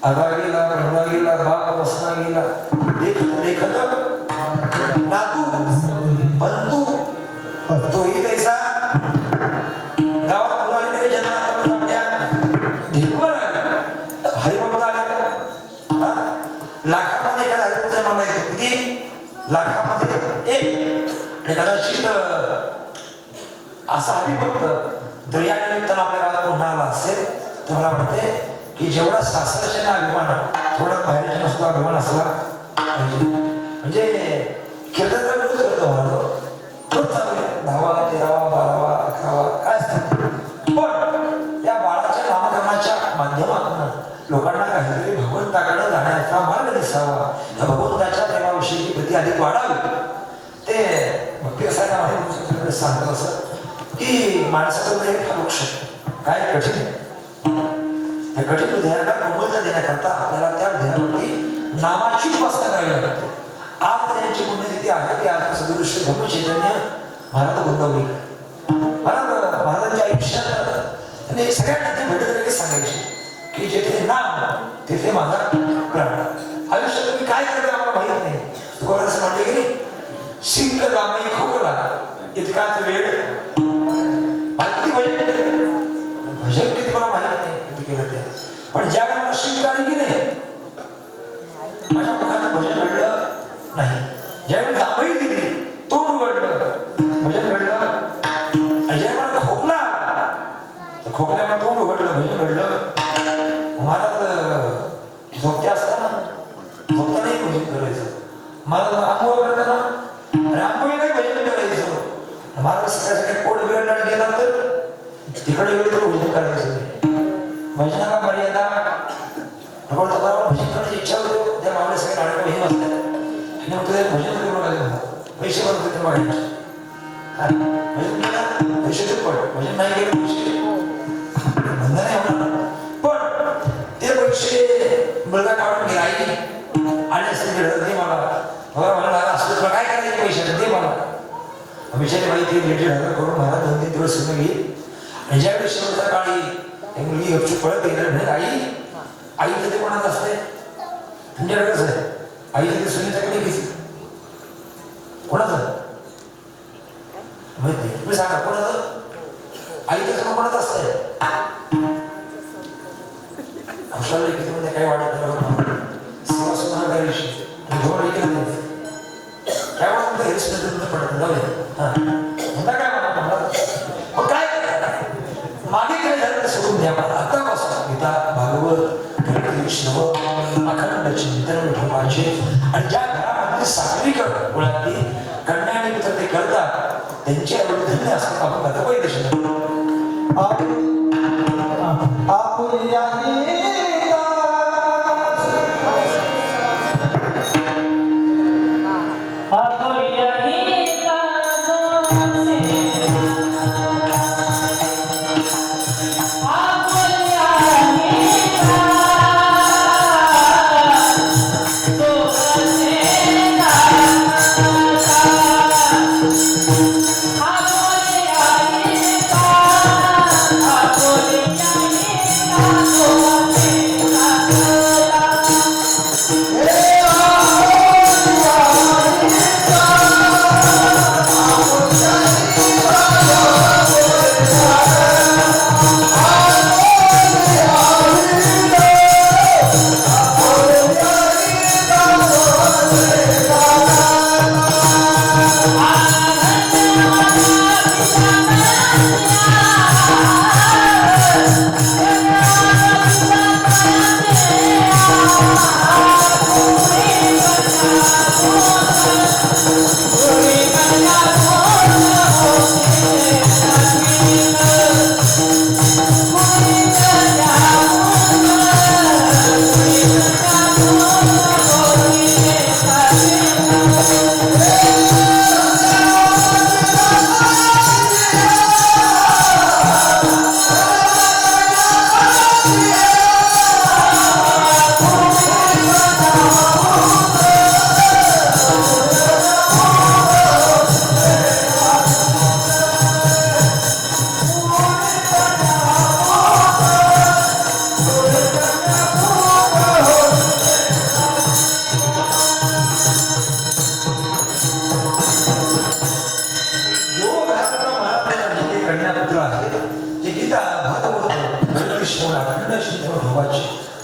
S2: आगा गेला, रंगा गेला, बाप बसना गेला, देखत नातू बंधू तोही कैसा गावात मुलाने जन्माला हरिभक्त आला लाखामध्ये एखादा हरिभक्त मला येतो, किती लाखामध्ये एक. आणि कदाचित असा हरिभक्त जर या निमित्तानं आपल्या गावात पुन्हा आला असेल तर मला वाटते की जेवढा सासऱ्याच्या अभिमान थोडा बाहेरच्या सुद्धा अभिमान असला पाहिजे. म्हणजे कीर्तन करत करतो महाराज खूप चांगले 10वा 13वा 12वा 11वा काय असतं पण या बाळाच्या नामकरणाच्या माध्यमातून लोकांना काहीतरी भगवंताकडे जाण्याचा मार्ग दिसावा या भगवंताच्या प्रेमाविषयी प्रति अधिक वाढावी ते भक्ती रसायनामध्ये सांगतो असं की माणसाचं हृदय हा वृक्ष काय कठीण आहे त्या कठीण हृदयाला कोमलता देण्याकरता आपल्याला त्या हृदयावरती नामाची उपासना करावी लागते आज त्यांची पुण्यतिथी आहे की आज सदृश्य धम्म चैतन्य महाराज गुंतवली महाराजांच्या आयुष्यात त्यांनी सगळ्यांना भेटत सांगायची की जेथे नाम तिथे माझा प्राण आयुष्यात तुम्ही काय करते आम्हाला माहित नाही तुला असं म्हणले की शिंक रामाई खोकला इतकाच वेळ किती भजन किती मला माहित नाही किती केलं ते पण ज्या वेळेला शिंक आली की नाही माझ्या मुखात भजन घडलं नाही ज्यावेळी जांभई दिली तोंड उघडलं भजन घडलं आणि ज्यावेळेला खोकला खोकल्यामुळे तोंड उघडलं भजन घडलं महाराज झोपते असताना झोपतानाही भजन करायचं महाराज आंघोळ करताना आणि आंघोळीलाही भजन करायचं महाराज सकाळी पोट बिघडला गेला तर तिकडे गेलो तर भजन करायचं भजनाला मर्यादा भजन करण्याची इच्छा होती त्या मावळे सगळे नाटक हे असतात आणि मग तुझे भजन करून लागले पैसे बनवते तर वाढायचे भजन केला पैसे देत पड भजन नाही केलं पैसे बंधन नाही होणार पण ते पैसे मुलगा काढून घे आई आणि असं मिळत नाही मला मला असं तुला काय करायचे पैसे ते मला विषयाने माहिती करून मला 2-3 दिवस सुद्धा घेईल आणि ज्यावेळी शेवटच्या काळी मुलगी गपचूप पळत गेली म्हणजे आई कधी कोणाच असते तुमच्याकडे कसं आहे आई कधी सुनीच्याकडे घेतली कोणाचं माहित नाही तुम्ही सांगा कोणाचं आईचं सगळं कोणाचं असतंय हुशार किती मध्ये काही वाटत सेवा सुद्धा करायची जवळ ऐकलं नाही त्यामुळे तुमचं हेरिस्टर पडत जाऊ म्हणता काय म्हणा मग काय मागे काय झालं सोडून द्या मला आतापासून गीता भागवत वैष्णव अखंड चिंतन विठोबाचे आणि ज्या घरामध्ये सात्विक कुळातली कन्या आणि पुत्र ते करतात त्यांची आवड धन्य असतात आपण करता पाहिजे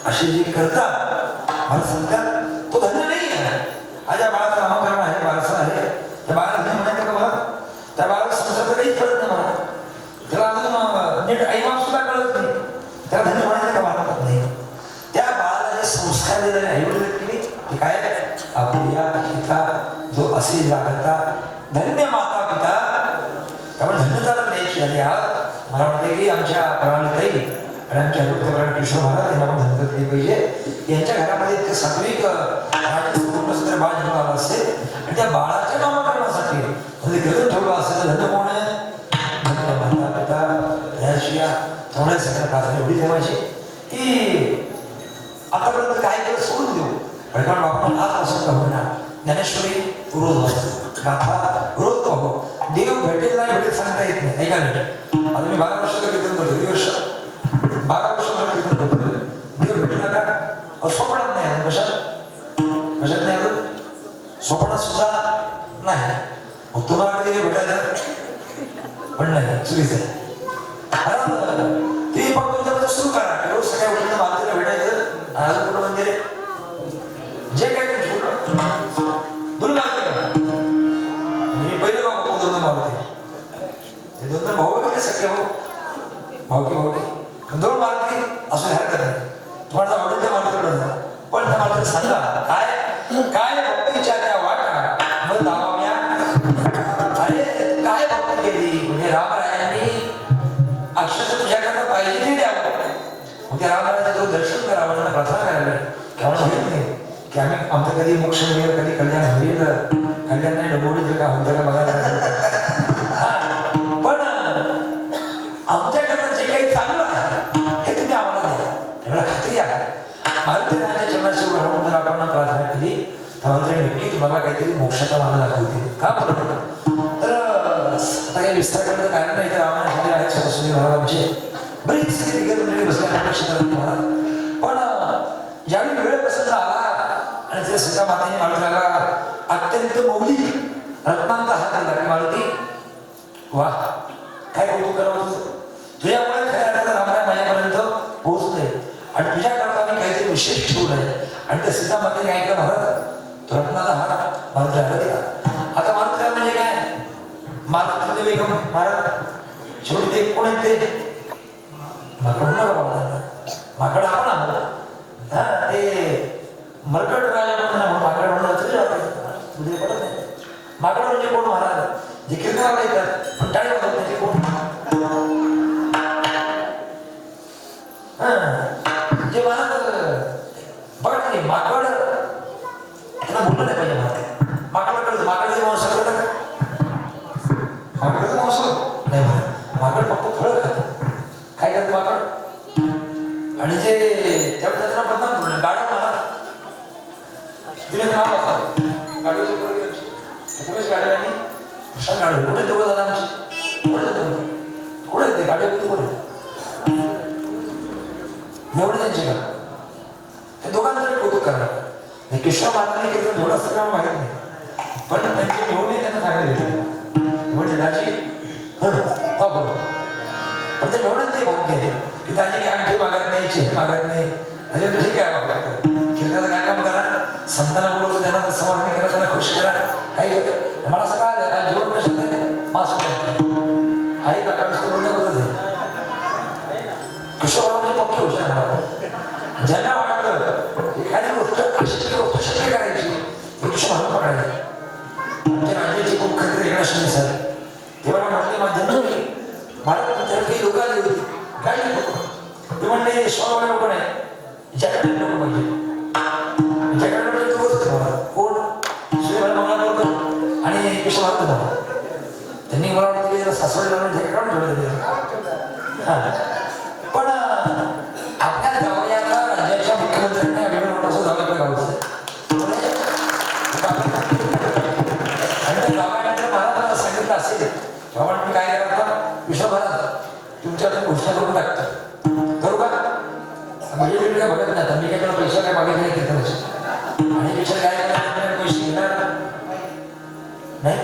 S2: अशी जी करतात मला सांगतात तो धन्य नाही आहे माझ्या बाळाचा नामकरण आहे वारसा आहे त्या बाळाला धन्य म्हणायचं का मला त्या बाळाला संसाराचं काहीच कळत नाही मला त्याला अजून नीट आईबाप सुद्धा कळत नाही त्याला धन्य म्हणायचं का मला कळत नाही त्या बाळाला जे संस्कार दिलेले आई वडील केले ते काय आपल्या असे जागता धन्य माता पिता. त्यामुळे धन्यताला द्यायची आणि आज मला वाटतं की आमच्या प्रणालीताई आणि आमच्या डॉक्टर किशोर महाराज यांना पण धन्यवाद दिली पाहिजे. यांच्या घरामध्ये इतकं सात्विक बाळ जन्म आला असेल आणि त्या बाळाच्या नामकरणासाठी म्हणजे गरज ठेवलं असेल तर धन्य कोण आहे? धन्य माता पिता ह्याशिया थोड्या सगळ्या प्रार्थना एवढी ठेवायची की आतापर्यंत काय केलं सोडून देऊ. कारण आपण आजपासून का होणार ज्ञानेश्वरी रोज वाचतो गाथा रोज पाहू. देव भेटेल नाही भेटेल सांगता येत नाही. ऐका भेटेल. आता मी 12 वर्ष कीर्तन करतो. 2 वर्ष 12 वर्ष कीर्तन करतो. देव भेटला का? स्वप्नात नाही. कशात नाही अजून स्वप्नात सुद्धा नाही. मग तुम्हाला कधी भेटायचं पण नाही चुकीचं आहे. ते फक्त तुमच्यामध्ये सुरू करा. रोज सकाळी उठून मातेला भेटायचं. अजून कुठं मंदिर आहे जे काय दुर्गा मी पहिले भाऊ 2 भाऊ होते. 2 भाऊ वगैरे सगळे भाऊ 2 मारुती असं हरकत नाही. तुम्हाला आवडेल त्या मारुतीकडे जा. पण त्या मात्र सांगा काय भक्तीच्या त्या वाटा मग दाबाव्या. अरे काय भक्ती केली म्हणजे रामरायांनी अक्षरशः तुझ्याकडनं पाहिजे ते द्यावं. मग त्या रामरायाचं दर्शन करावं त्यांना प्रार्थना करायला त्यामुळे होत नाही की आम्ही आमचं कधी मोक्ष मिळेल कधी कल्याण होईल. कल्याण नाही डबोडी का होतं का बघायला. पण आमच्याकडनं जे काही चांगलं आहे हे तुम्ही आम्हाला द्या. एवढा खात्री आहे. मारुतीरायाच्या चरणाशी उभं जर आपण प्रार्थना केली तर मात्र नक्की तुम्हाला काहीतरी मोक्षाचा मार्ग दाखवतील. का बरोबर तर आता काही विस्तार करण्याचं कारण नाही. तर आम्हाला आहेत सरस्वती महाराजांचे बरीच दिग्गज बसल्या महाराज. पण ज्यावेळी वेळ प्रसंग आला आणि त्या सीता मातेने मारुतीला अत्यंत मौलिक रत्नांचा हात दिला की मारुती वा काय कौतुक करावं तुझ्यामुळे खऱ्या अर्थानं रामराय माझ्यापर्यंत पोहोचतोय आणि तुझ्या करता मी काहीतरी विशेष ठेवलंय. आणि त्या सीता मातेने काय केलं महाराज रत्नाचा हात मारुतीला दिला. आता मारुतीला म्हणजे काय मारुती बेगम महाराज शेवटी ते कोण आहेत ते माकड आपण आम्हाला ते मरकट राजा म्हणून माकड म्हणून तुझे पडत नाही. माकड म्हणजे कोण महाराज जे कीर्तनाला येतात पण टाळी वाजवत त्याचे कोण जे महाराज बघा नाही माकड त्याला बोललं नाही पाहिजे. माकड कळत माकडाचे मांस करत माकडाचं मांस नाही माकड फक्त फळं खात. काय करत माकड आणि जे त्यावेळी त्याला बदनाम करून गाड्या मला दिले नाव असतात गाडीची गाडी आणि प्रशांत गाडी कुठे दोघं दादा आमची कुठे ते गाड्या कुठे एवढं त्यांचे का त्या दोघांचं कौतुक करणार. किशोर महाराजांनी केलं थोडं असं काम माहीत नाही पण त्यांचे मेहून त्यांना सांगायला म्हणजे दाजी बरोबर पण ते मेहूनच ते भाग घेते की दाजी आणखी मागत नाही चेक मागत नाही. अरे तुझी काय वागतात कीर्तनाचं काय काम करा संतांना बोलवतो त्यांना समाधान करा त्यांना खुश करा. काही मला असं काय जेवण प्रश्न मास्क आई काका बोलण्या बघत आहे. किशोर म्हणजे पक्की हुशार ज्यांना वाटतं एखादी गोष्ट कशी करायची हे किशोर म्हणून पडायची. आमच्या राज्याची खूप खत्री एकनाथ सर तेव्हा म्हटले माध्यम मला काही लोक आली होती काय ते म्हणले स्वामी लोक नाही जगाकडे लोक पाहिजे जगाकडे कोण श्री मंगळापूरकर आणि किशोर महाराज त्यांनी मला वाटतं सासवडी लावून जगाकडून ठेवलं. पण आपल्या गावाला राज्याच्या मुख्यमंत्र्यांनी अभिमान असं झालं गावचं आणि त्या गावानंतर महाराजांना सांगितलं असेल तेव्हा मी काय करता विश्व महाराज तुमच्या घोषणा करून टाकतो करू का म्हणजे तुम्ही काय बघत नाही. मी काय त्याला पैसा काय मागितले नाही कीर्तनाचे आणि विचार काय करणार पैसे घेणार नाही.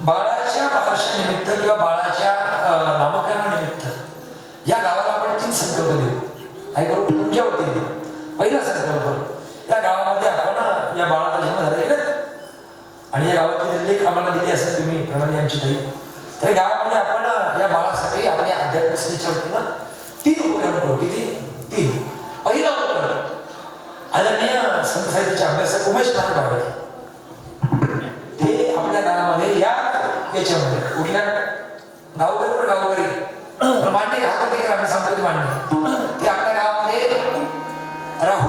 S2: बाळाच्या बारशानिमित्त किंवा बाळाच्या नामकरणानिमित्त या गावाला आपण 3 संकल्प देऊ. काय करू तुमच्या वतीने पहिला संकल्प या गावामध्ये आपण या बाळाचा जन्म झाला आणि या गावाची लेख आम्हाला दिली असेल तुम्ही प्रणाली आमची ताई तर गावामध्ये आपण या बाळासाठी आपल्या अध्यात्मिकतेच्या वतीनं 3 उपक्रम करू. किती 3. पहिला उपक्रम आदरणीय संत शिवराज बाबा ते आपल्या गावामध्ये याच्यामध्ये कुठल्या गावोघरी मांडे हातात आम्ही सांगतो मांडे ते आपल्या गावामध्ये राहू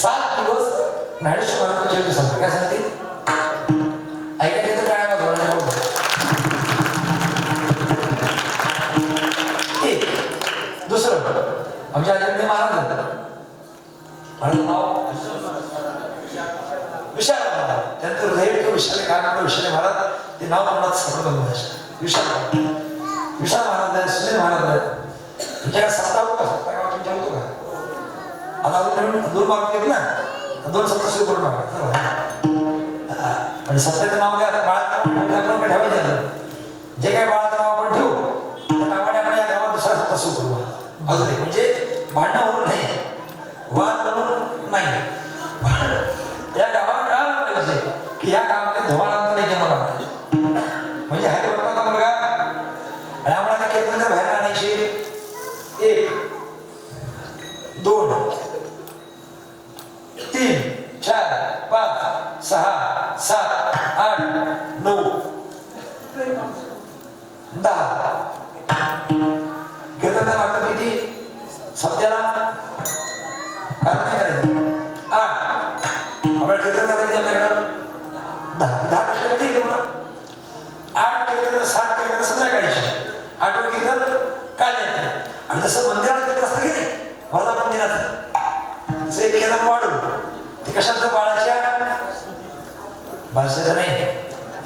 S2: 7 दिवस ज्ञानेश्वर महाराजांचे सांगतो काय सांगते ऐकायचं तर काय दुसरं आमच्या आचार्य महाराज नाव विशाल महाराज त्यांचं हृदय विशाल काय विशाल महाराज ते नाव म्हणतात सर्व विशाल विशाल महाराज सुनील महाराज तुमच्या सत्ता होता सत्ता गाव तुमच्या होतो का आता अजून 2 मार्क घेत ना 2 सत्ता सुरू करून आणि सत्याचं नाव काय बाळाचं ठेवायचं जे काही बाळाचं नाव आपण ठेवू त्यामुळे आपण या गावात दुसरा सत्ता सुरू करू अजून एक म्हणजे भांडणं होऊन नाही वाद म्हणून नाही या गावाला कळायला पाहिजे की या गावामध्ये धुमाळांचा नाही जन्म म्हणजे हा लोकांचा मुलगा आणि आम्हाला कीर्तन बाहेर आणायचे 1 2 3 4 5 6 7 8 9 10 कीर्तन लागतं किती सत्याला काय नाही करायचं 8 आपल्या कीर्तन करायचं आपल्याकडं 10 कष्ट किती तुम्हाला 8 कीर्तन 7 कीर्तन संध्याकाळीचे 8 कीर्तन काय नाही आणि जसं मंदिरात कीर्तन असतं की नाही वर्धा मंदिरात जसं एक कीर्तन वाढू ते कशाचं बाळाच्या भाषेचं नाही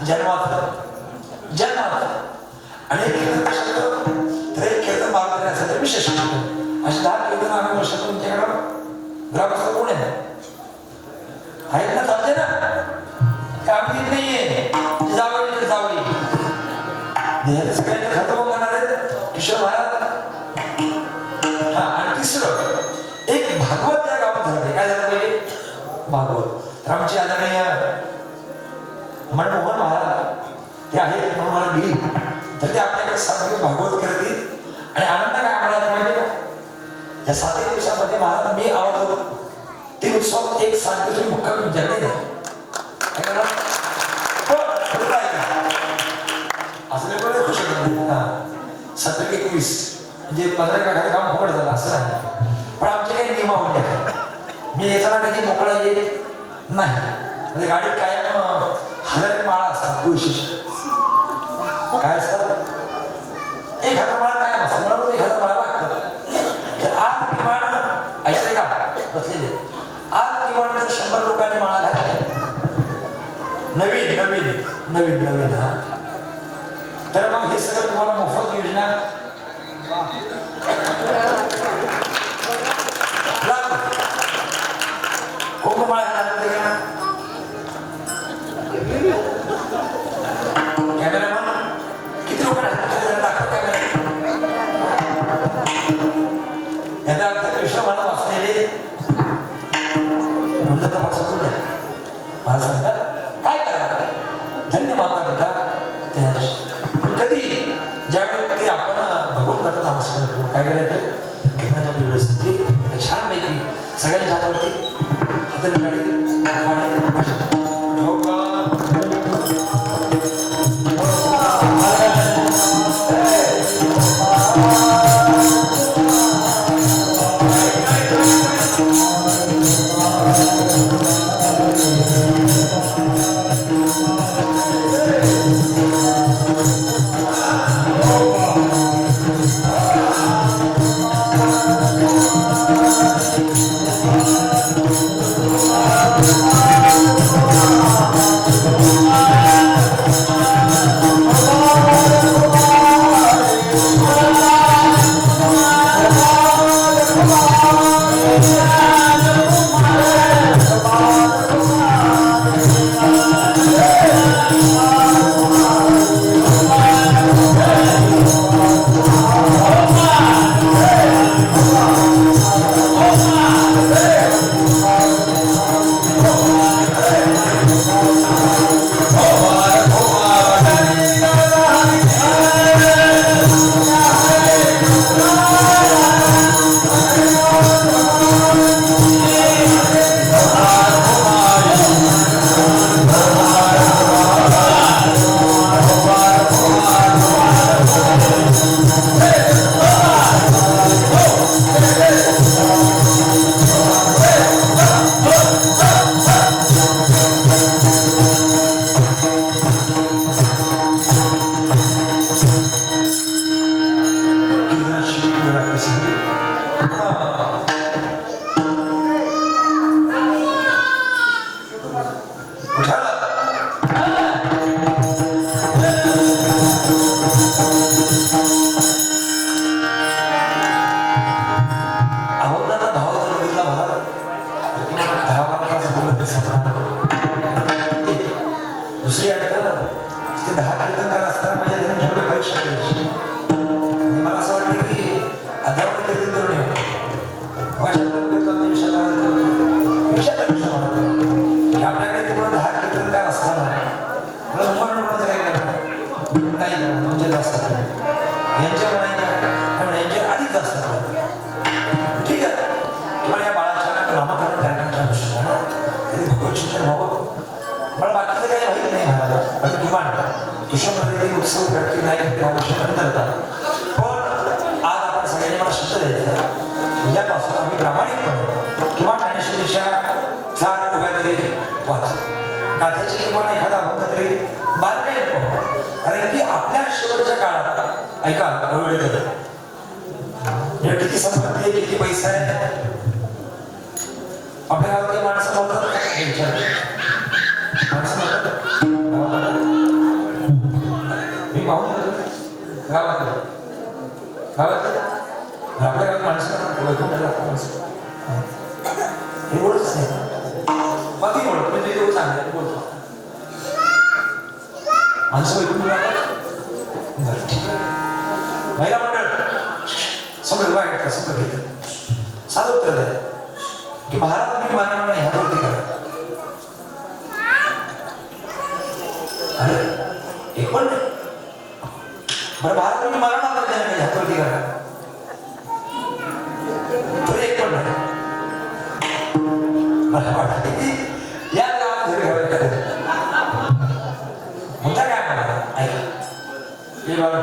S2: जन्मात आणि एक कीर्तन कशाचं तर एक कीर्तन बाळ करण्याचं विशेष अशी 10 कीर्तन आम्ही वर्षातून तुमच्याकडं ग्रामस्थ कोण आहे आहेत ना चालते ना काम देत नाहीये जावळी सगळ्यांना खर्च होऊन जाणार आहेत किशोर महाराज हा आणि तिसरं एक भागवत या गावात झालं काय झालं पाहिजे भागवत तर आमची आदरणीय मनमोहन महाराज ते आहेत म्हणून मला दिली तर ते आपल्याकडे 7 दिवस भागवत करतील आणि आनंद काय आम्हाला माहिती या 7 दिवसामध्ये महाराज मी आवडतो ते उत्सव एक 7 दिवस मुक्काम विचारले नाही असं नाही खुश होत 17-21 म्हणजे 15 खाली काम फुकट झालं असं नाही पण आमचे काही नियमावली आहे मी येताना कधी मोकळा येत नाही म्हणजे गाडीत कायम 1000 माळा असतात विशेष काय असतात 1000 माळा कायम असतात मला 1000 माळा लागतात तर आज किमान ऐकले का बसलेले आज किमान जर 100 लोकांनी माळा घातल्या नवीन हा तर मग हे सगळं तुम्हाला मोफत योजना कोण माळा कॅमेरामन किती लोक दाखव कॅमेरा याचा अर्थ कृष्ण मला वाचलेले म्हणलं तर वाचतो मला सांगतात काय करा धन्य माता कथा कधी ज्यावेळी आपण भगवत कथा नमस्कार करू काय करायचं घेण्याच्या व्यवस्थित छान पैकी सगळ्यांच्या हातावरती हाताने गाडी चिंतन व्हावं. मला बाकीचं काही माहिती नाही महाराज, पण किमान कृष्णामध्ये उत्सव करते नाही नंतर. पण आज आपण सगळ्यांनी मला शब्द द्यायचा, उद्यापासून आम्ही प्रामाणिकपणे किंवा ज्ञानेश्वरीच्या 4 उभ्या तरी वाच, गाथ्याची किंवा एखादा भक्त तरी बारकाई नको. कारण की आपल्या शेवटच्या काळात ऐका वेळ किती संपत्ती आहे, किती पैसा आहे, आपल्या गावातली माणसं बोलतात मी पाहून गावात आपल्या गावात माणसं हे बोलतच नाही. मग ती बोलत म्हणजे एवढं चांगलं बोलतो माणसं ऐकून महिला मंडळ सगळं वाईट का सगळं घेत साधं उत्तर आहे की महाराजांनी मानव नाही ह्यावरती करा. अरे एक पण नाही बरं, महाराजांनी मानणार नाही ह्यावरती करा, तर एक पण नाही. मला वाटतं की या गावात घरी घ्यावे मुद्दा काय मला ऐका हे बघा.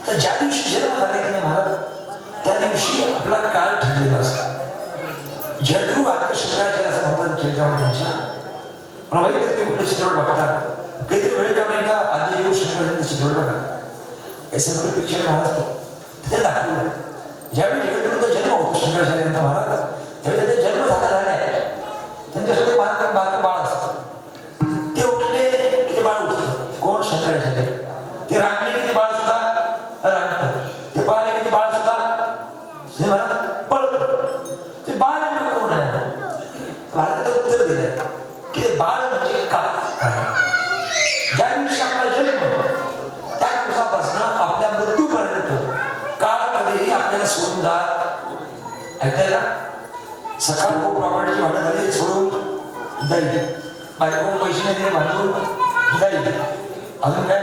S2: तर ज्या दिवशी जन्म झाले की नाही महाराज, त्या दिवशी आपला काळ ठरलेला असतो. जडरू आकर्षणाच्या असं म्हणतात चित्रपट त्यांच्या, मला माहिती आहे ते कुठले चित्रपट बघतात, काहीतरी वेळ काढून का आधी येऊ शकतो चित्रपट बघा ऐसे मोठे पिक्चर महाराज ते दाखवलं. ज्यावेळी जगद्गुरूंचा जन्म होतो शंकराचार्यांचा महाराज, त्यावेळी त्याचा जन्म झाला आहे, त्यांच्यासोबत बाळ असतं. ते उठले ते बाळ उठलं, कोण शंकराचार्य. ते रांगले की ते बाळ सुद्धा रांगत, ते पळाले की ते बाळ सुद्धा पळत. ते बाळ कोण आहे, भारताला उत्तर दिलं की ते बाळ म्हणजे काय. ज्या दिवशी आपला जन्म त्या दिवसापासून आपल्या मृत्यूपर्यंत काळामध्येही आपल्याला सोडून ऐकायला सकाळ खूप प्रमाणाची भांडण झाली, सोडून जाईल, बायको पैसे नाही दिले भांडून जाईल, अजून काय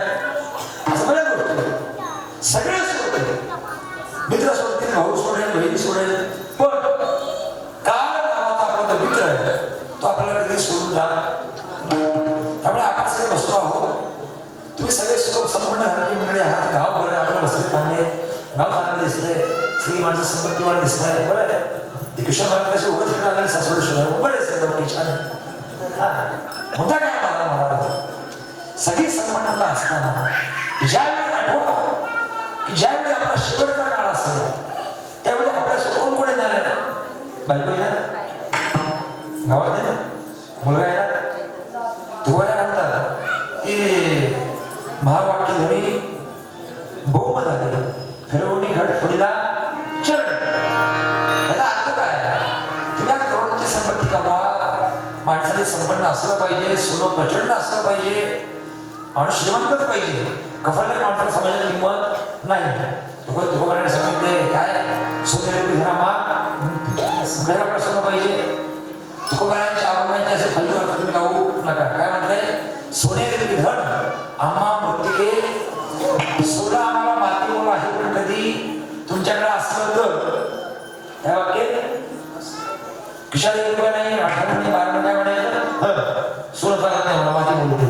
S2: असं बऱ्याच गोष्टी सगळे सोडते. मित्र सोडतील, भाऊ सोडेल, बहिणी सोडेल, पण काळ नावाचा आपला जो मित्र आहे तो आपल्याला कधी सोडून जाणार. त्यामुळे आपण सगळे बसतो आहोत, तुम्ही सगळे संपूर्ण घरातली मंडळी आहात, गाव बरं आपल्याला बसले चांगले, गाव चांगलं दिसतंय, स्त्री माणसं संपत्तीवान दिसतंय, बरं आहे. ते कृष्ण महाराज कसे उभं फिरणार आणि सासवड शिवाय बरेच छान. मुद्दा काय मला सगळी संपन्नता असताना ज्यावेळी आठवा की ज्यावेळी आपला शेवटचा काळ असेल त्यावेळी आपल्या कोण कोण येणार आहे, बायको येणार, गावात येणार, मुलगा येणार. तुम्हाला म्हणतात की महावाक्य धरी बहुमत आले, फिरवणी घट फुडीला चरण. याचा अर्थ काय, तुम्ही करोडची संपत्ती कमवा, माणसाने संपन्न असलं पाहिजे, सोनं प्रचंड असलं पाहिजे, माणूस श्रीमंतच पाहिजे. कफाला माणसाला समाजाची किंमत नाही. तुकोबाराने सांगितले काय, सोन्याची घरा माग घराकडे सोनं पाहिजे. तुकोबारांच्या आवडण्याचे असे फालतू अर्थ तुम्ही लावू नका. काय म्हणताय, सोन्याची धन आम्हा मृतिके सोनं आम्हाला माती बोल आहे, पण कधी तुमच्याकडे असलं तर त्या वाक्यात किशाला 1 रुपया नाही, 18 नाही, 12 काय म्हणायचं, सोनं चालत नाही, मला माती बोलते.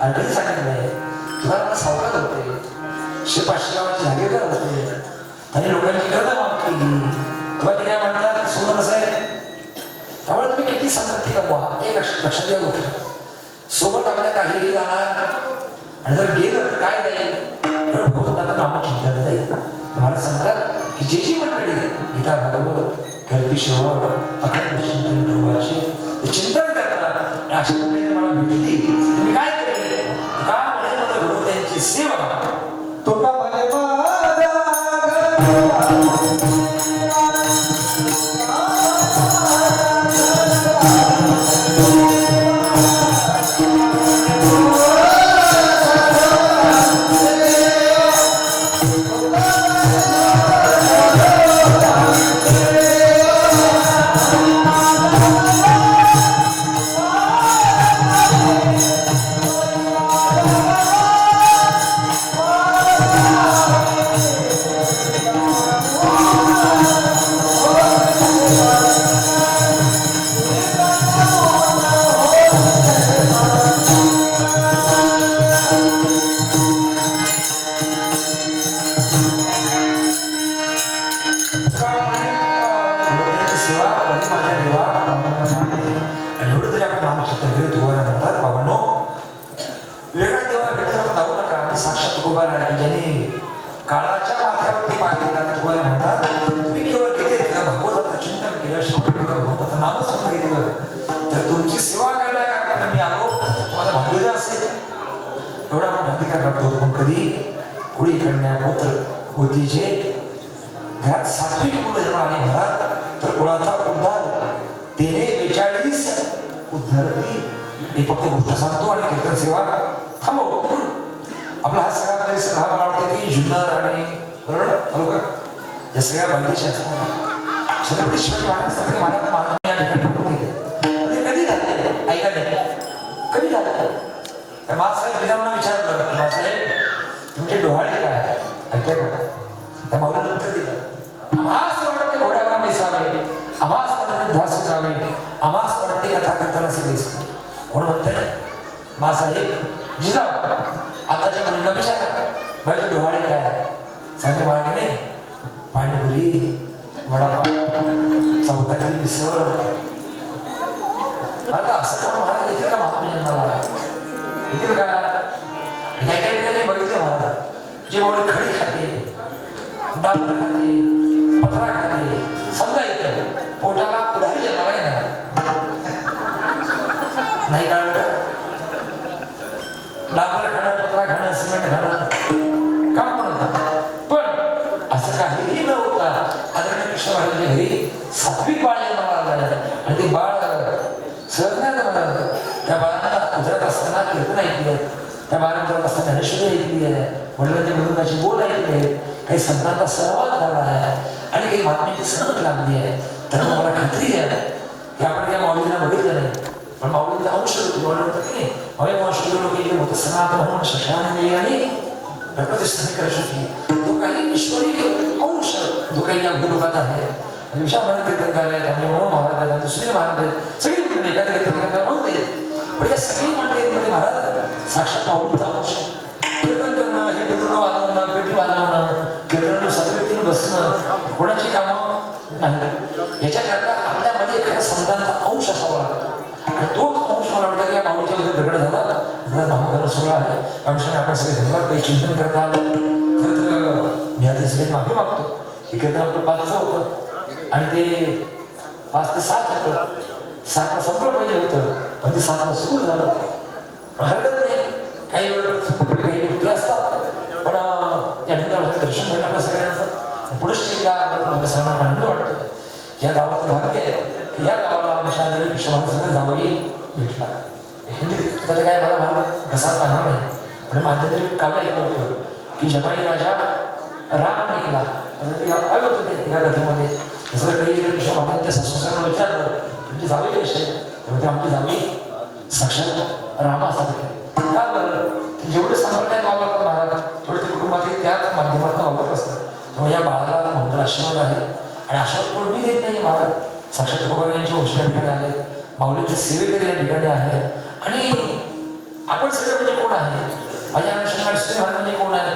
S2: आणि कधी सांगितलं आहे तुला मला सावकात होते, 100-500 गावाची जागेवर होते, आणि लोकांची कर्ज माफ केली. तुला ते काय म्हणतात, सोनं कसं आहे. त्यामुळे तुम्ही किती संपत्ती कमवा, हे लक्षात घ्या गोष्ट. सोबत आपल्या काहीही जाणार, आणि जर गेलं तर काय जाईल, तर भगवंताचं नाम चिंतन जाईल. मला सांगतात की जे जी मंडळी गीता भागवत करती शेवट अखंड चिंतन ठेवायचे, चिंतन करतात, अशा मंडळीने मला भेटली. तुम्ही काय केले, का म्हणजे भगवंतांची सेवा तो का कुळी कन्या पुत्र होतीचे घरात सात्विक मुलं जन्म आली घरात तर कुळाचा उद्धार तेने 42 उद्धरती. मी फक्त गोष्ट सांगतो आणि कीर्तन सेवा थांबव. आपला हा सगळा परिसर हा मला वाटतं की जुन्नर आणि बरोबर या सगळ्या बांधीच्या छत्रपती शिवाजी महाराजांसारखे महाराज या ठिकाणी कधी झाले ऐका नाही कधी झालं. त्या मासाहेब विधानांना विचारलं मासाहेब तुमचे डोहाळे काय ऐकलं का. त्या माऊलीला उत्तर दिलं आम्हास वाटते घोड्यावर दिसावे आम्हास वाटते ध्यास जावे आम्हास वाटते कथा करताना सगळेच कोण म्हणतंय मासाहेब जिजाऊ आताच्या मुलींना विचारा माझे डोहाळे काय सांगते महाराजांनी पाणीपुरी वडापाव चौकातील मिसळ. आता असं कोण महाराज येतील का महात्मा जन्माला येतील का. काही काही ठिकाणी बघितलं महाराज जे बाबा खडी खाते डाळ खाते पत्रा खाते समजा येतं पोटाला पुढारी जन्माला येणार नाही का. डाबर खाणं पत्रा खाणं सिमेंट खाणं काम म्हणतात पण असं काहीही न होता आदरणीय कृष्ण महाराजांच्या घरी सात्विक बाळ जन्माला आलं आणि ते बाळ सहज नाही जन्माला. त्या बाळांना उजळत असताना कीर्तन ऐकली आहे त्या बाळांना उजळत असताना धनेश्वरी ऐकली आहे वडिलांच्या मृदुंगाची बोल ऐकली आहे काही संतांचा सहवास झाला आहे आणि काही महात्म्यांची संगत लागली आहे. तर मला खात्री आहे की आपण त्या माऊलींना बघितलं नाही पण माऊलींचा अंश म्हणतात की हवे वंश लोक गेले होते सनातन म्हणून शशाने आणि गणपती स्थानिक करण्यासाठी तो काही ईश्वरी अंश जो काही या लोकात आहे विशाल महाराज कीर्तन करायला त्यामुळे म्हणून महाराज आहेत दुसरे महाराज आहेत सगळी मंडळी एखाद्या कीर्तन करायला म्हणते पण या सगळी मंडळीमध्ये महाराज साक्षात माऊलीचा अंश कीर्तन करणं हे कीर्तन वाजवणं पेटी वाजवणं कीर्तन सगळीकडे बसणं कोणाची कामं नाही याच्याकरता आपल्यामध्ये एखाद्या संतांचा अंश असावा लागतो आणि तोच अंश मला वाटतं की या माऊलीच्या मध्ये दगड झाला नामकरण सोहळा आहे अनुषंगाने आपण सगळे धन्यवाद काही चिंतन करता आलं खरं तर मी आधी सगळे माफी मागतो हे कीर्तन आपलं 5चं होतं आणि ते 5 ते 7 होतं 7ला संपलं पाहिजे होतं पण ते 7ला सुरू झालं हरकत नाही काही वेळ काही गोष्टी असतात पण या ठिकाणी दर्शन भेटलं आपल्या सगळ्यांचं पुढे सगळ्यांना आनंद वाटतो या गावाचं भाग्य आहे या गावाला आमच्या कृष्ण जावई भेटला त्याचं काय मला भाग कसा पाहणार नाही पण माझं तरी काव्य ऐकलं होतं की जपानी राजा राम निघाला आलं होतं ते या कथेमध्ये जसं काही कृष्ण भगवानच्या संस्कारांना विचारलं तुमची जावई कशी आहे तेव्हा आमची जावई साक्षात रामासारखे का बरं जेवढे समर्थ वापरतात महाराज तेवढे ते कुटुंबातील त्याच माध्यमातून वापरत असतात त्यामुळे या बाळाला मंत्र आशीर्वाद आहे आणि आशीर्वाद कोण मी देत नाही महाराज साक्षात तुकोबारायांच्या औषधा ठिकाणी आहे माऊलींचे सेवेकरी या ठिकाणी आहे आणि आपण सगळे म्हणजे कोण आहे माझ्या अनुषंगाने श्री महाराज म्हणजे कोण आहे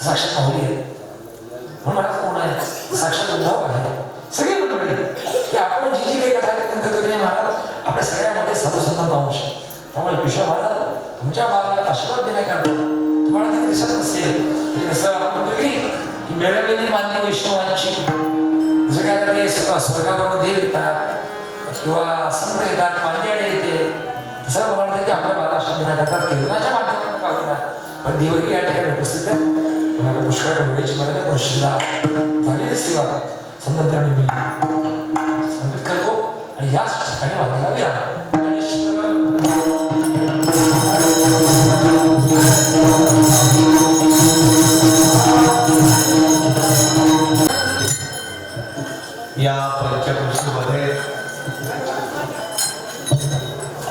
S2: साक्षात माऊली आहे म्हणून महाराज कोण आहे साक्षात उद्धव आहे सगळे मंडळी की आपण जी जी काही कथा करतो की महाराज आपल्या सगळ्यामध्ये साधुसंतांचा अंश त्यामुळे कृष्ण महाराज तुमच्या बाळाला आशीर्वाद देण्याकरता तुम्हाला ते दिसत नसेल कसं आपण म्हणतो की मिळवलेली मान्य वैष्णवांची जसं काय ते स्वर्गावरून देव येतात किंवा संत येतात मांडणी येते तसं मला वाटतं की आपल्या महाराष्ट्र देण्याकरता कीर्तनाच्या माध्यमातून पाहूया पण देवही या ठिकाणी उपस्थित आहे तुम्हाला पुष्कळ डोळ्याची मर्यादा गोष्टीला झालेली सेवा संतंत्राने मी संगीत करतो आणि याच ठिकाणी वागायला विराम
S3: या पंचकृषीमध्ये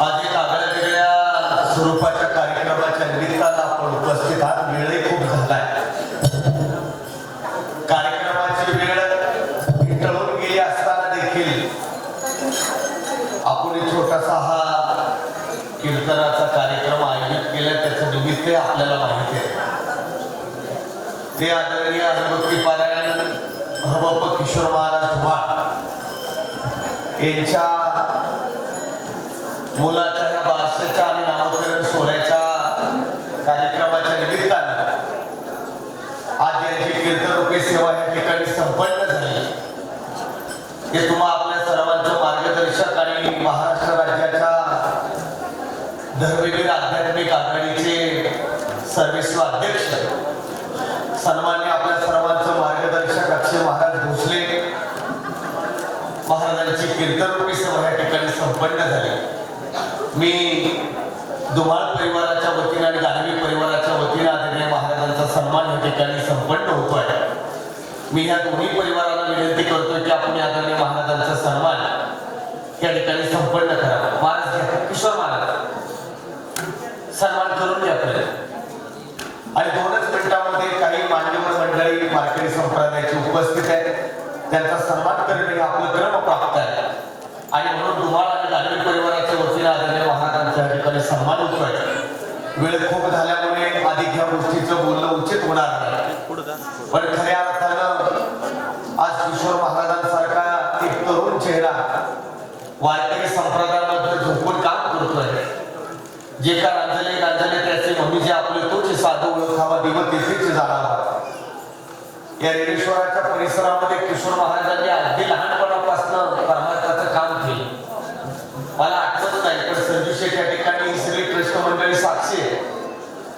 S3: आज एक आगळ्या वेगळ्या स्वरूपाच्या कार्यक्रमाच्या निमित्तानं आपण उपस्थित आहात. वेळही खूप झालाय. कार्यक्रमाची वेळ टळून गेली असताना देखील आपण छोटासा हा कीर्तनाचा कार्यक्रम आयोजित केला त्याचं निमित्त आपल्याला माहिती आहे. ते आदरणीय अनुभक्ती पारायण हरबाप किशोर महाराज धुमाळ यांच्या मुलाच्या या बारशाच्या आणि नामकरण सोहळ्याच्या कार्यक्रमाच्या निमित्तानं आज यांची कीर्तनरूपी सेवा या ठिकाणी संपन्न झाली. हे तुम्हा आपल्या सर्वांचे मार्गदर्शक आणि महाराष्ट्र राज्याच्या धर्मवीर आध्यात्मिक आघाडीचे सर्वेस्व अध्यक्ष सन्मान्य आपल्या सर्वांचं मार्गदर्शक अक्षय महाराज भोसले महाराजांची कीर्तनरूपी सभा या ठिकाणी संपन्न झाली. मी धुमाळ परिवाराच्या वतीने आणि गाढवी परिवाराच्या वतीने आदरणीय महाराजांचा सन्मान या ठिकाणी संपन्न होतोय. मी ह्या दोन्ही परिवाराला विनंती करतोय की आपण आदरणीय महाराजांचा सन्मान या ठिकाणी संपन्न करा. महाराज घ्या, किशोर महाराज सन्मान करून घ्या आपल्याला. आणि 2च मिनिटांमध्ये काही मान्यवर मंडळी वारकरी संप्रदायाची उपस्थित आहे, त्यांचा सन्मान करणे हे आपलं क्रम प्राप्त आहे. आणि म्हणून धुमाळ आणि गाढवी परिवाराच्या वतीने आदरणीय महाराजांच्या ठिकाणी सन्मान होतोय. वेळ खूप झाल्यामुळे अधिक ह्या गोष्टीचं बोलणं उचित होणार नाही, पण खऱ्या अर्थानं आज किशोर महाराजांसारखा एक तरुण चेहरा वारकरी संप्रदायामध्ये झोपून काम करतोय. जे का रांजले त्याचे म्हणून जे आपले तोच साधू ओळखावा दिवस तेथेच जाणावा. या रेडेश्वराच्या परिसरामध्ये किशोर महाराजांनी अगदी लहानपणापासून परमार्थाचं काम केलं. मला आठवत नाही, पण संजू शेठ या ठिकाणी सगळी ट्रस्ट मंडळी साक्षी आहे.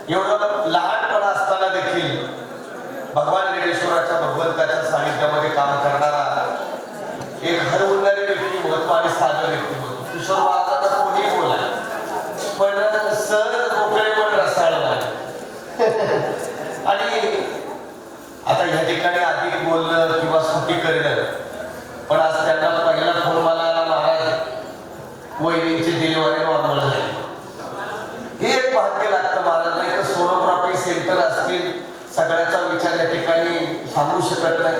S3: एवढं लहानपणा असताना देखील भगवान रेडेश्वराच्या भगवंताच्या सानिध्यामध्ये काम करणारा एक हरवणारी व्यक्ती, महत्व आणि साधं व्यक्ती होतो. किशोर महाराजांचा कोणी बोला, पण सर मोकळे पण रसाळ आणि आता ह्या ठिकाणी अधिक बोलणं किंवा स्तुती करणं, पण आज त्यांना पहिला फोन मला आला, महाराज वहिनींची डिलिव्हरी नॉर्मल झाली. हे एक भाग्य लागतं महाराज. एक सोनोग्राफी सेंटर असतील, सगळ्याचा विचार या ठिकाणी सांगू शकत नाही.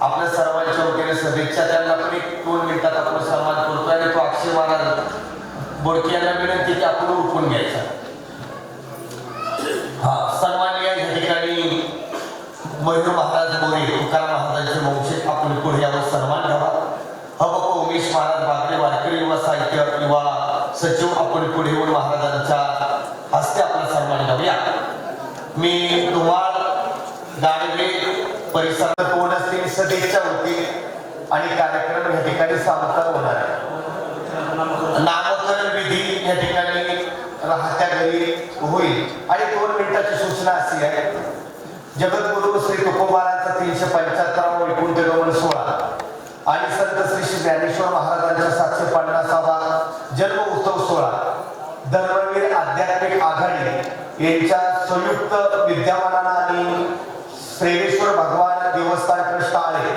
S3: आपल्या सर्वांच्या वतीने सदिच्छा. त्यांना पण 1-2 मिनिटात आपण सन्मान करतोय. आणि तो अक्षय महाराज बोडके यांना विनंती की आपण उठून घ्यायचा. सन्माननीय या ठिकाणी मयूर महाराज बोरे, तुकाराम महाराजांचे वंशज आपण पुढे यावर सन्मान घ्यावा. हबप उमेश महाराज बागडे वारकरी युवा साहित्य युवा सचिव आपण पुढे येऊन महाराजांच्या हस्ते आपला सन्मान घ्यावूया. मी धुमाळ गाडवे परिसरात 2 सदिच्छा होती आणि कार्यक्रम या ठिकाणी समाप्त होणार आहे. नामकरण विधी या ठिकाणी राहत्या घरी होईल. आणि 2 मिनिटाची सूचना अशी आहे, जगद्गुरु श्री तुकोबारांचा 375वा वैकुंठ गमन सोहळा आणि संत श्री ज्ञानेश्वर महाराजांचा 750वा जन्म उत्सव सोहळा धर्मवीर आध्यात्मिक आघाडी यांच्या संयुक्त विद्यमानानं आणि श्रेवेश्वर भगवान देवस्थान ट्रस्ट आहे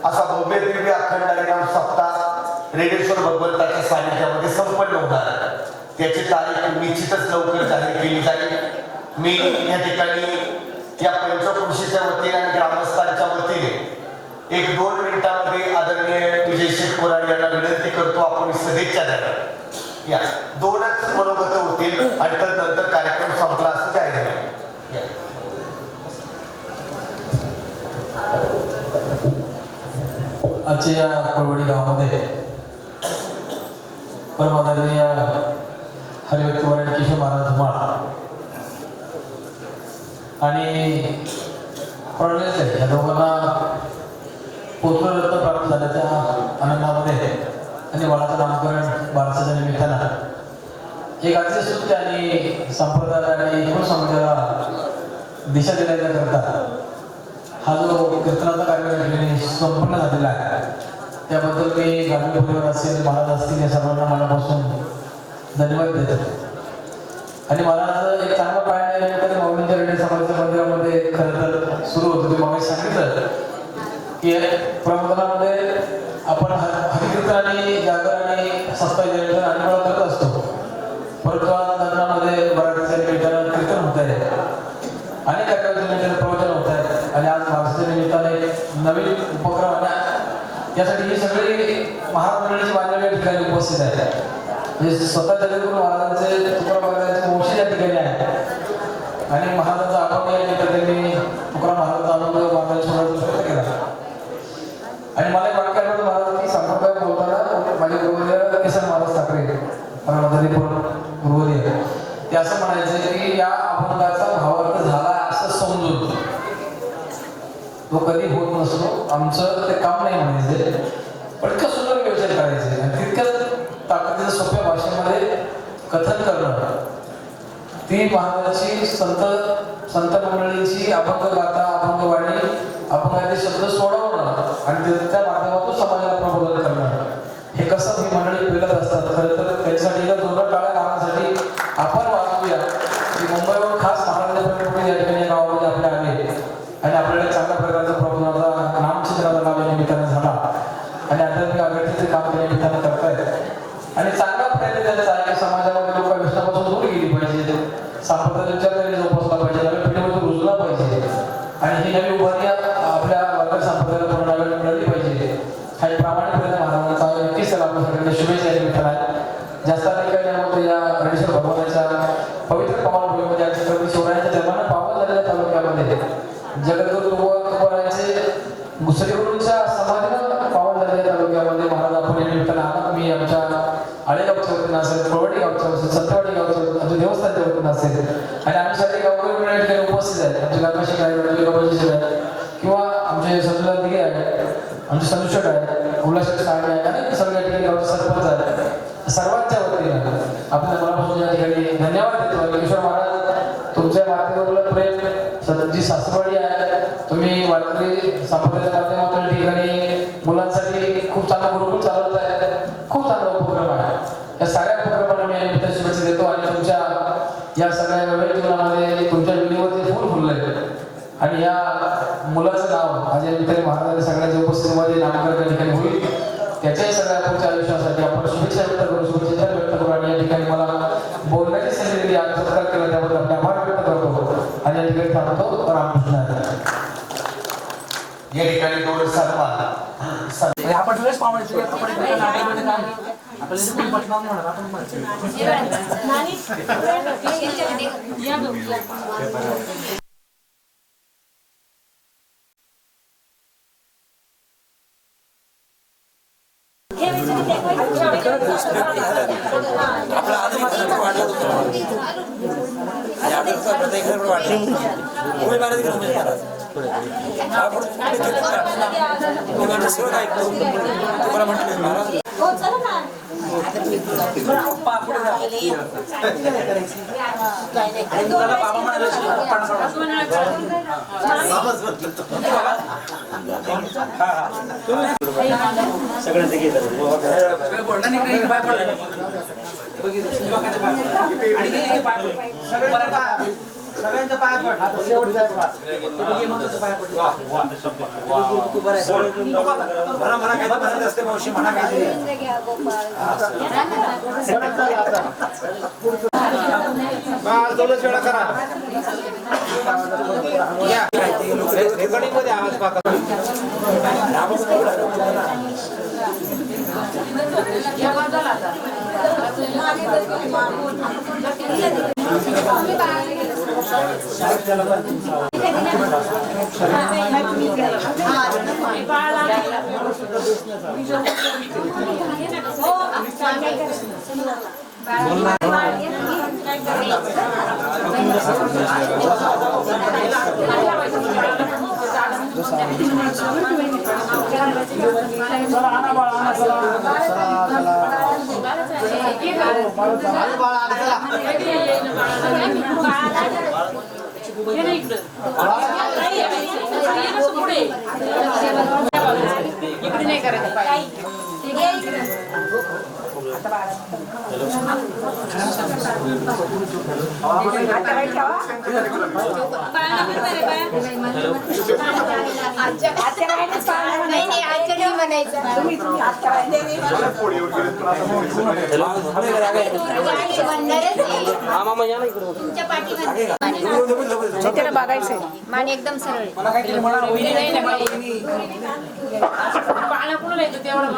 S3: असा भव्य दिव्य अखंड हरिनाम सप्ताह रेडेश्वर भगवंताच्या सानिध्यामध्ये संपन्न होणार. त्याची तारीख निश्चितच लवकर जाहीर केली जाईल. मी या ठिकाणी या पंचक्रोशीच्या वतीने आणि ग्रामस्थांच्या वतीने 1-2 मिनिटांमध्ये आदरणीय विजय शेठ कोराडे यांना विनंती करतो, आपण सदिच्छा द्या. या 2च मनोगत होतील आणि नंतर कार्यक्रम संपला असं जाहीर आहे.
S4: आजच्या या परवडी गावामध्ये परमादरणीय हरिभक्तवरण किशोर महाराज धुमाळ आणि प्रणय या दोघांना पुत्ररत्न प्राप्त झाल्याच्या आनंदामध्ये आणि बाळाचं नामकरण बाळाच्या निमित्तानं एक अतिशय सुत्य आणि संप्रदाय आणि एकूण समाजाला दिशा देण्याकरता हा जो कीर्तनाचा कार्यक्रम संपन्न झालेला आहे, त्याबद्दल मी गाढवी परिवार असेल, महाराज असतील, या सर्वांना मनापासून धन्यवाद देतो. आणि महाराज एक चांगला पाय माऊलींच्या रेड्डी समाजाच्या मंदिरामध्ये खरं तर सुरू होतं. ते मग सांगितलं की प्रबोधनामध्ये आपण हरिकीर्तन आणि जागर आणि सस्ता जयंत आणि मला करत असतो, परंतु आज लग्नामध्ये मराठीच्या निमित्तानं कीर्तन होत आहे, अनेक कार्यक्रमाच्या निमित्तानं प्रवचन होत आहेत. आणि आज महाराष्ट्राच्या निमित्ताने नवीन उपक्रम यासाठी ही सगळी महाराष्ट्राची मान्यवर या ठिकाणी उपस्थित आहेत. म्हणजे स्वतः जगद्गुरु महाराजांचे तुकाराम महाराजांचे वंशज या ठिकाणी आहेत आणि महाराजांचा अभंग या ठिकाणी त्यांनी तुकाराम महाराजांचा अभंग महाराजांच्या व्यक्त केला. आणि मला एक वाक्य आठवतं महाराजांनी संप्रदाय बोलताना माझे गुरुवर्य किसन महाराज ठाकरे गुरुवर्य ते असं म्हणायचं की या अभंगाचा भावार्थ झाला असं समजून तो कधी होत नसतो, आमचं ते काम नाही म्हणायचं, पण इतकं सुंदर व्यवसाय करायचे आणि तितक्याच ताकदीच्या सोप्या भाषेमध्ये कथन करणं ती महाराजांची संत संत मंडळींची अभंग गाथा, अभंग वाणी, अभंगाचे शब्द सोडवणं आणि त्या माध्यमातून समाजाला प्रबोधन करणं, हे कसं ही मंडळी बोलत असतात. खरं तर त्याच्यासाठी दोन काळ्या कामासाठी आपण वाचूया की मुंबईवर खास महाराजांच्या या ठिकाणी गावामध्ये आपल्या आले आणि आपल्याला चांगल्या प्रकारचा प्रबोधनाचा नामचित्राचा लाभ या निमित्तानं झाला आणि आध्यात्मिक आघाडीचे काम त्या निमित्तानं करतायत आणि चांगला प्रयत्न त्यांचा आहे की समाजामध्ये लोक व्यसनापासून दूर गेली पाहिजे, सांप्रदायिक विचारधारा जोपासला पाहिजे, नवीन पिढीमध्ये रुजला पाहिजे आणि ही नवी उभारणी आपल्या वर्ग संप्रदायाला पूर्ण नव्याने मिळाली पाहिजे. हा एक प्रामाणिक प्रयत्न महाराजांचा नक्कीच त्याला आपल्या सगळ्यांना शुभेच्छा या निमित्तानं. जास्त अधिकारी यामध्ये या रणेश्वर भगवानाच्या पवित्र पावनभूमीमध्ये छत्रपती शिवरायांच्या जन्मानं पावन झालेल्या तालुक्यामध्ये जगद्गुरु तुकोबारायांचे मुसरीवरूनच्या समाधीनं पावन झालेल्या तालुक्यामध्ये महाराज आपण या निमित्तानं आला. मी आमच्या आळेगावच्या वतीनं असेल, प्रवडी गावच्या असेल, सत्यवाडी गावच्या आमच्या देवस्थानच्या वतीनं असेल आणि आम्ही सगळे गावकरी या ठिकाणी उपस्थित आहेत. आमचे गावकाशी आहेत किंवा आमचे संतुला दिघे आहेत, आमचे संरक्षक आहेत, उल्हास साहेब आहेत आणि सगळ्या ठिकाणी गावचे सरपंच आहेत. सर्वांच्या वतीनं आपल्या मनापासून या ठिकाणी धन्यवाद देतो. योगेश्वर महाराज तुमच्या मातेवरलं प्रेम, जी सासरवाडी आहे, तुम्ही वारकरी संप्रदायाच्या माध्यमातून ठिकाणी मुलांसाठी खूप चांगला गुरुकुल चालवत आहे, खूप चांगला उपक्रम आहे. या सगळ्या उपक्रमांना मी या निमित्तानं शुभेच्छा देतो आणि तुमच्या या सगळ्या वेळ जीवनामध्ये तुमच्या व्हिडिओवरती फुल फुललंय आणि या मुलाचं नाव आज या निमित्ताने महाराजांच्या सगळ्यांच्या उपस्थितीमध्ये नामकरण या ठिकाणी होईल. त्याच्याही सगळ्या पुढच्या आयुष्यासाठी आपण शुभेच्छा व्यक्त करू, शुभेच्छा व्यक्त करू आणि या ठिकाणी मला बोलण्याची संधी दिली, आज सत्कार केला त्याबद्दल आपले आभार व्यक्त करतो आणि या ठिकाणी थांबतो. रामकृष्ण
S3: या ठिकाणी दोन सन्मान
S1: आपण सगळेच पाहुणे आपल्याला कोणी पटनाव नाही होणार. आपण
S5: सगळ्यांच्या पाया पड
S6: बघायचंय मान एकदम सरळ पाला कुठं येतो तेवढं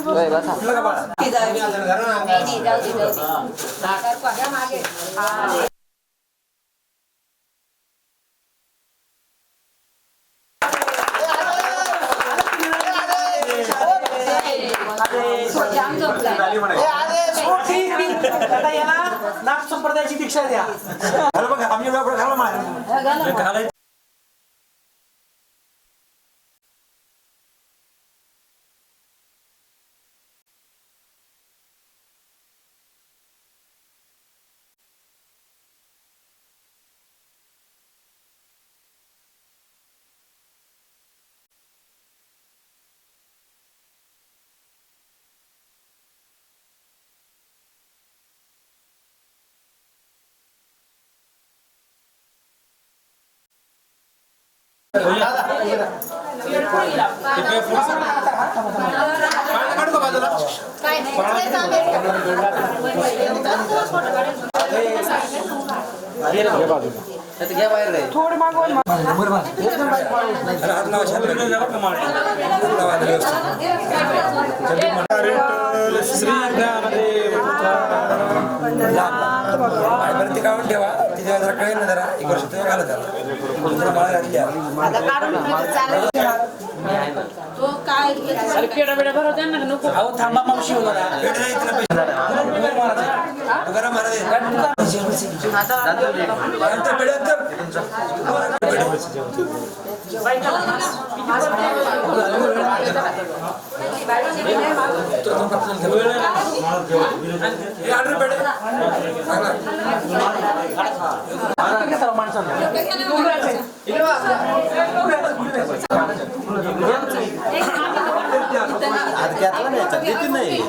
S1: कुठलं का बाळा?
S6: नाही, नाही, जाऊ दे, जाऊ दे. हा. जाम झोपलाय.
S1: आता याला नाथ संप्रदायाची दीक्षा द्या. घाला बघा, आम्ही वेगळं घाला माया. घालायचं.
S6: काय
S1: थोडं मागवून बरोबर.
S2: ते काढून ठेवा तिथे जरा कळेल ना जरा एक वर्ष तेव्हा घालत त्याला मला घातली
S1: अहो थांबा मावशी वगैरे.
S3: आज घेतला नाही